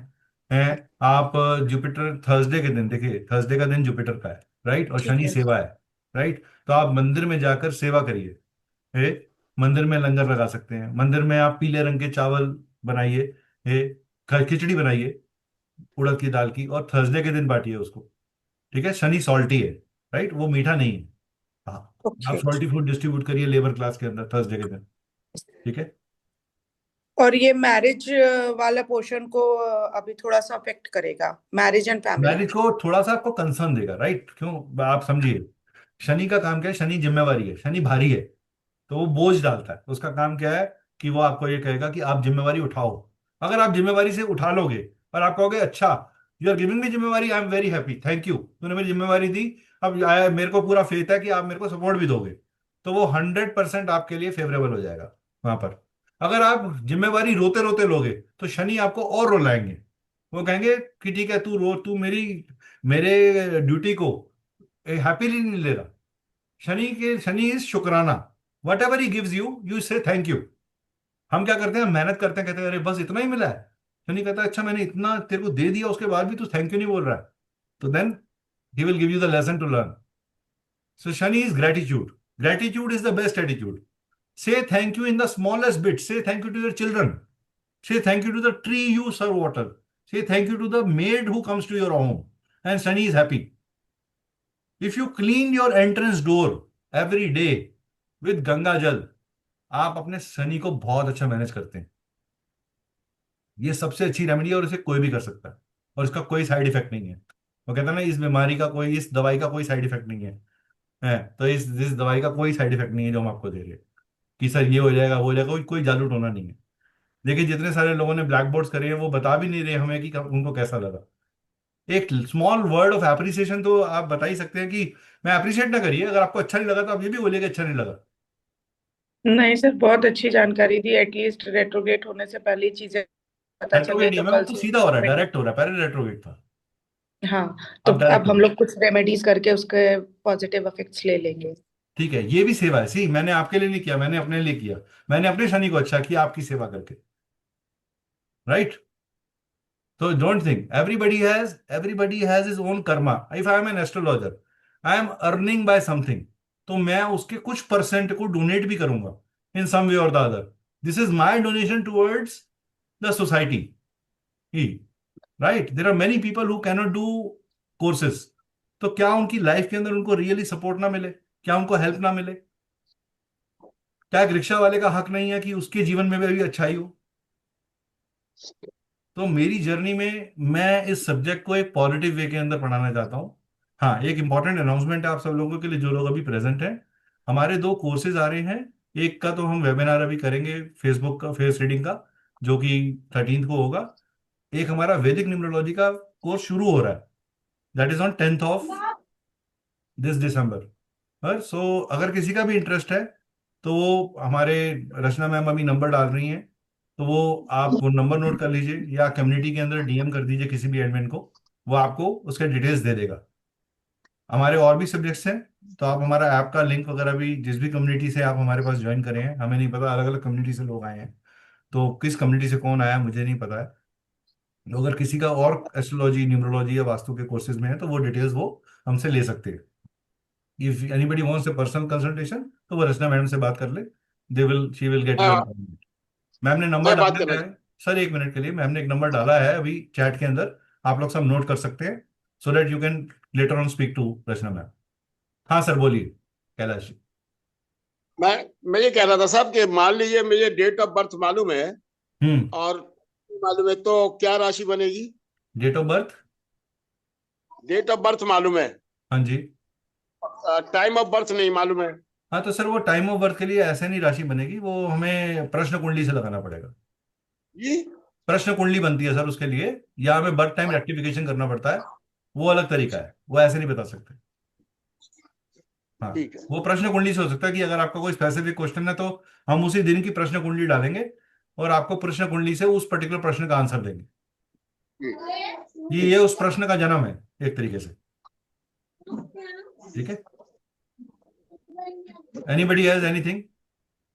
आप जुपिटर थर्सडे के दिन, देखिए थर्सडे का दिन जुपिटर का है, राइट, और ठीक शनि है। सेवा है, राइट। तो आप मंदिर में जाकर सेवा करिए। मंदिर में लंगर लगा सकते हैं, मंदिर में आप पीले रंग के चावल बनाइए, खिचड़ी बनाइए उड़द की दाल की, और थर्सडे के दिन बांटिए उसको। ठीक है, शनि सॉल्टी है, राइट, वो मीठा नहीं है। हाँ, आप ओके। सॉल्टी फूड डिस्ट्रीब्यूट करिए लेबर क्लास के अंदर थर्सडे के दिन। ठीक है। और ये मैरिज वाला पोर्शन को अभी थोड़ा सा अफेक्ट करेगा, मैरिज एंड फैमिली। मैरिज को थोड़ा सा आपको कंसर्न देगा, राइट, क्यों? आप समझिए, शनि का काम क्या है? शनि जिम्मेवारी है, शनि भारी है, तो वो बोझ डालता है। उसका काम क्या है कि वो आपको ये कहेगा कि आप जिम्मेवारी उठाओ। अगर आप जिम्मेवारी से उठा लोगे और आप कहोगे अच्छा, यू आर गिविंग मी जिम्मेवारी, I am very happy, thank you, तूने मेरी जिम्मेवारी दी, अब मेरे को पूरा फेथ है कि आप मेरे को सपोर्ट भी दोगे, तो वो 100% आपके लिए फेवरेबल हो जाएगा वहां पर। अगर आप जिम्मेवारी रोते रोते लोगे तो शनि आपको और रुलाएंगे। वो कहेंगे कि ठीक है, तू रो, तू मेरी मेरे ड्यूटी को हैप्पीली नहीं ले रहा। शनि इज शुक्राना, what ever he gives you, you से थैंक यू। हम क्या करते हैं, मेहनत करते हैं, कहते हैं अरे बस इतना ही मिला है। शनि कहता है अच्छा, मैंने इतना तेरे को दे दिया, उसके बाद भी तू थैंक यू नहीं बोल रहा है, तो then he will give you the lesson to learn. So Shani is gratitude. Gratitude is the best attitude. Say thank you in the smallest bit, say thank you to your children, say thank you to the tree you serve water, say thank you to the maid who comes to your home, and Shani is happy. If you clean your entrance door every day with Ganga जल, आप अपने शनि को बहुत अच्छा manage करते हैं। ये सबसे अच्छी रेमेडी है और इसे कोई भी कर सकता है, और इसका कोई साइड इफेक्ट नहीं है। वो कहता है ना, इस बीमारी का कोई, इस दवाई का कोई साइड इफेक्ट नहीं है, तो इस दवाई का कोई साइड इफेक्ट नहीं है जो हम आपको दे रहे हैं कि सर ये हो जाएगा वो हो जाएगा, कोई जादू टोना नहीं है। देखिए जितने सारे लोगों ने ब्लैक बोर्ड्स करे हैं वो बता भी नहीं रहे हमें कि उनको कैसा लगा। एक स्मॉल वर्ड ऑफ एप्रिसिएशन तो आप बता ही सकते हैं कि मैं अप्रिशिएट ना करिए, अगर आपको अच्छा नहीं लगा तो आप ये भी बोलिए कि अच्छा नहीं लगा। नहीं सर, बहुत अच्छी जानकारी दी। एटलीस्ट रेट्रोगेट होने से पहले चीजें पता चल रेट्रोगेट गई नहीं तो है मैम, कल अब तो से सीधा हो रहा है, मैं। डायरेक्ट हो रहा है, पहले रेट्रोगेट था, हाँ, तो अब डायरेक्ट अब हो हम रहा है। लोग कुछ रेमेडीज करके उसके पॉजिटिव इफेक्ट्स ले लेंगे। ठीक है, ये भी सेवा है, सी मैंने आपके लिए नहीं किया, मैंने अपने लिए किया। मैंने अपने शनि को अच्छा किया आपकी सेवा करके, राइट। तो don't think, everybody has his own Karma. If I am an astrologer, I am earning bye something, तो मैं उसके कुछ परसेंट को डोनेट भी करूंगा इन सम वे और the other. This is my donation towards the society ही, right. There are many people who cannot do courses, तो क्या उनकी लाइफ के अंदर उनको रियली सपोर्ट ना मिले? क्या उनको हेल्प ना मिले? क्या एक रिक्शा वाले का हक नहीं है कि उसके जीवन में भी अच्छाई हो? तो मेरी जर्नी में मैं इस सब्जेक्ट को एक पॉजिटिव वे के अंदर पढ़ाना चाहता हूँ। हाँ, एक इंपॉर्टेंट अनाउंसमेंट है आप सब लोगों के लिए जो लोग अभी प्रेजेंट हैं। हमारे दो कोर्सेज आ रहे हैं। एक का तो हम वेबिनार अभी करेंगे फेसबुक का, फेस रीडिंग का, जो कि 13 को होगा। एक हमारा वैदिक न्यूमरोलॉजी का कोर्स शुरू हो रहा है, that is on 10th of this December. और अगर किसी का भी इंटरेस्ट है तो वो हमारे रचना मैम अभी नंबर डाल रही हैं, तो वो आप वो नंबर नोट कर लीजिए या कम्युनिटी के अंदर डीएम कर दीजिए किसी भी एडमिन को, वो आपको उसके डिटेल्स दे देगा। हमारे और भी सब्जेक्ट्स हैं, तो आप हमारा ऐप का लिंक वगैरह भी, जिस भी कम्युनिटी से आप हमारे पास ज्वाइन करें हैं, हमें नहीं पता, अलग अलग कम्युनिटी से लोग आए हैं, तो किस कम्युनिटी से कौन आया मुझे नहीं पता है। तो अगर किसी का और एस्ट्रोलॉजी, न्यूमरोलॉजी या वास्तु के कोर्सेज में है तो वो डिटेल्स वो हमसे ले सकते हैं। If anybody wants A personal consultation तो वो रचना मैडम से बात कर ले, they will she will get you हाँ, अपॉइंटमेंट। मैम ने नंबर मैं बात डाला करना है। सर एक मिनट के लिए, मैम ने एक नंबर डाला है अभी चैट के अंदर, आप लोग सब नोट कर सकते हैं, so that you can later on speak to Rachna ma'am. हाँ सर बोलिए कैलाश जी। मैं ये कह रहा था साहब कि मान लीजिए मुझे डेट ऑफ बर्थ मालूम है हम्म। और मालूम है, तो क्या राशि बनेगी? Date of birth? Date of birth मालूम है, हाँ जी। टाइम ऑफ बर्थ नहीं मालूम है। हाँ तो सर वो टाइम ऑफ बर्थ के लिए ऐसे नहीं राशि बनेगी, वो हमें प्रश्न कुंडली से लगाना पड़ेगा। जी, प्रश्न कुंडली बनती है सर उसके लिए, या हमें बर्थ टाइम रेक्टिफिकेशन करना पड़ता है, वो अलग तरीका है, वो ऐसे नहीं बता सकते। हाँ, ठीक है। वो प्रश्न कुंडली से हो सकता है कि अगर आपका कोई स्पेसिफिक क्वेश्चन है तो हम उसी दिन की प्रश्न कुंडली डालेंगे और आपको प्रश्न कुंडली से उस पर्टिकुलर प्रश्न का आंसर देंगे। ये उस प्रश्न का जन्म है एक तरीके से। ठीक है। एनीबडी हैज एनीथिंग,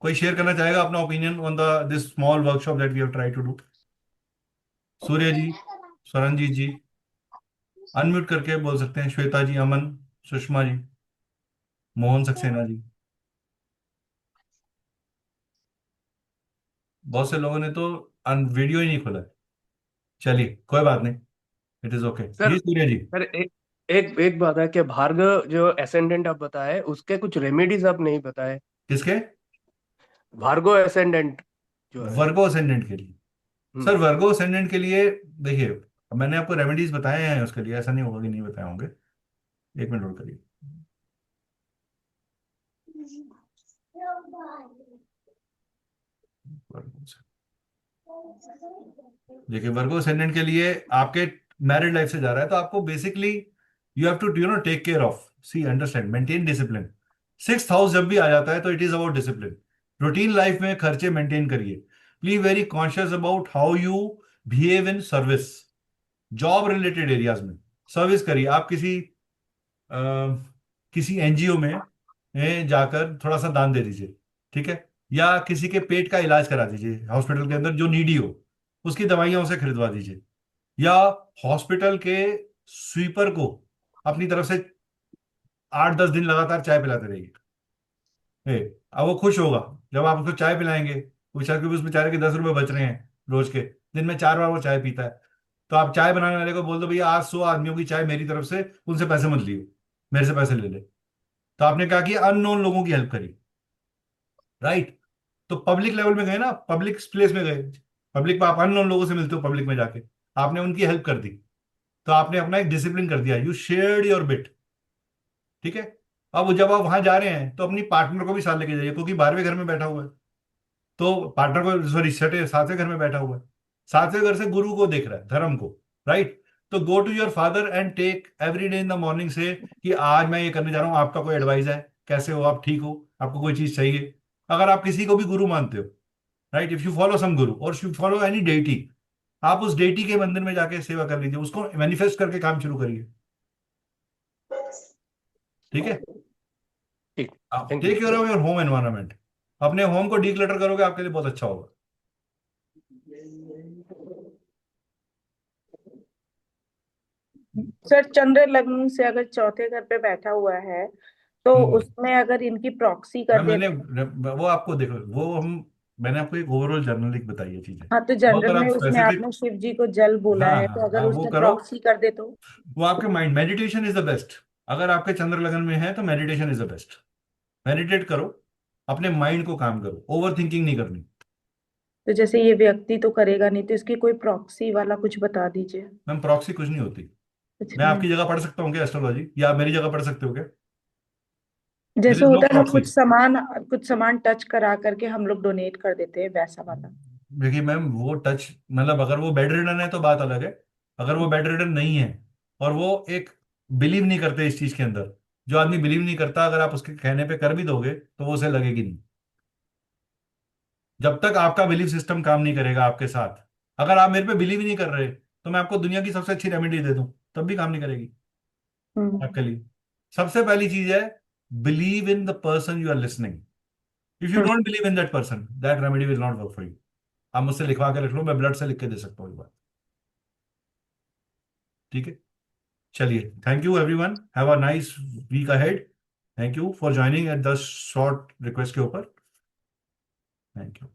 कोई शेयर करना चाहेगा अपना opinion on the this small workshop that we have try to do? Surya ji, Swaranjit ji unmute करके बोल सकते हैं, श्वेता जी, अमन, सुषमा जी, मोहन सक्सेना जी। बहुत से लोगों ने तो वीडियो ही नहीं खोला है। चलिए कोई बात नहीं, it is okay. Sir ji Surya ji. Sir एक एक एक बात है कि भार्गव जो एसेंडेंट आप बताए उसके कुछ रेमेडीज आप नहीं बताए। किसके? भार्गव एसेंडेंट जो है। वर्गो असेंडेंट के लिए? सर हम्म। वर्गो असेंडेंट के लिए देखिए, मैंने आपको रेमेडीज बताए हैं उसके लिए, ऐसा नहीं होगा कि नहीं बताए होंगे। एक मिनट होल्ड करिए। देखिए वर्गो असेंडेंट के लिए आपके मैरिड लाइफ से जा रहा है तो आपको basically you have to take care of, see understand, maintain discipline. 6th house जब भी आ जाता है तो it is about discipline. Routine life में खर्चे मेंटेन करिए। Please very conscious about how you behave in service, job related areas में सर्विस करिए। आप अ, किसी एनजीओ में जाकर थोड़ा सा दान दे दीजिए, ठीक है, या किसी के पेट का इलाज करा दीजिए हॉस्पिटल के अंदर जो नीडी हो, उसकी दवाइयां उसे खरीदवा दीजिए, या हॉस्पिटल के स्वीपर को अपनी तरफ से 8-10 दिन लगातार चाय पिलाते रहिए। अब वो खुश होगा जब आप उसको चाय पिलाएंगे, क्योंकि उस बेचारे के 10 रुपए बच रहे हैं रोज के, दिन में 4 बार वो चाय पीता है। तो आप चाय बनाने वाले को बोल दो भैया आज 100 आदमियों की चाय मेरी तरफ से, उनसे पैसे मत लियो, मेरे से पैसे ले ले। तो आपने क्या किया, अननोन लोगों की हेल्प करी, राइट? तो पब्लिक लेवल में गए ना, पब्लिक प्लेस में गए, पब्लिक में आप अननोन लोगों से मिलते हो, पब्लिक में जाके आपने उनकी हेल्प कर दी, तो आपने अपना एक डिसिप्लिन कर दिया, यू शेयर्ड योर बिट। ठीक है। अब जब आप वहां जा रहे हैं तो अपनी पार्टनर को भी साथ लेके जाइए, क्योंकि 12वें घर में बैठा हुआ है, तो पार्टनर को, सॉरी, 7वें घर में बैठा हुआ है, 7वें घर से गुरु को देख रहा है, धर्म को, राइट? तो go to your father and take every day in the morning से कि आज मैं ये करने जा रहा हूं, आपका कोई एडवाइस है, कैसे हो आप, ठीक हो, आपको कोई चीज चाहिए? अगर आप किसी को भी गुरु मानते हो, right, if you follow some guru और यू फॉलो एनी डेटी, आप उस डेटी के मंदिर में जाके सेवा कर लीजिए, उसको मैनिफेस्ट करके काम शुरू करिए। ठीक है। ठीक। आप thank take you. Care of your home environment, अपने होम को डीक्लटर करोगे आपके लिए बहुत अच्छा होगा। सर चंद्र लग्न से अगर चौथे घर पे बैठा हुआ है तो हम्म। उसमें अगर इनकी प्रॉक्सी कर दे मैंने तो। वो आपको देखो, वो हम, मैंने आपको एक ओवरऑल जर्नलिक बताई है चीजें, हाँ तो वो जनरल अगर में आप उसमें स्पेसिफिक, आपने शिव जी को जल बोला हाँ है, हाँ तो अगर हाँ वो उसमें करो, प्रॉक्सी कर दे तो। वो आपके mind, meditation is the best. अगर आपके चंद्र लगन में है तो meditation is the best. Meditate करो, अपने माइंड को काम करो, ओवर थिंकिंग नहीं करनी। तो जैसे ये व्यक्ति तो करेगा नहीं, तो इसकी कोई प्रॉक्सी वाला कुछ बता दीजिए। मैम प्रॉक्सी कुछ नहीं होती। कुछ मैं नहीं। आपकी जगह पढ़ सकता हूँ क्या एस्ट्रोलॉजी, या आप मेरी जगह पढ़ सकते हो क्या? देयर जैसे इज नो होता है ना, प्रॉक्सी। कुछ सामान टच करा करके हम लोग डोनेट कर देते हैं, वैसा वाला। देखिए मैम वो टच, मतलब अगर वो बेड रिडन है तो बात अलग है। अगर वो बेड रिडन नहीं है और वो एक बिलीव नहीं करते इस चीज के अंदर, जो आदमी बिलीव नहीं करता, अगर आप उसके कहने पे कर भी दोगे तो वो उसे लगेगी नहीं। जब तक आपका बिलीफ सिस्टम काम नहीं करेगा आपके साथ, अगर आप मेरे पे बिलीव ही नहीं कर रहे तो मैं आपको दुनिया की सबसे अच्छी रेमेडी दे दूं तब भी काम नहीं करेगी आपके लिए। सबसे पहली चीज है, believe in the person you are listening. If you don't believe in that person, that remedy will not work for you. आप मुझसे लिखवा के रख लो, मैं ब्लड से लिख के दे सकता हूँ ये बात। ठीक है, चलिए, thank you everyone, have a nice week ahead. Thank you for joining at the short request के ऊपर। Thank you.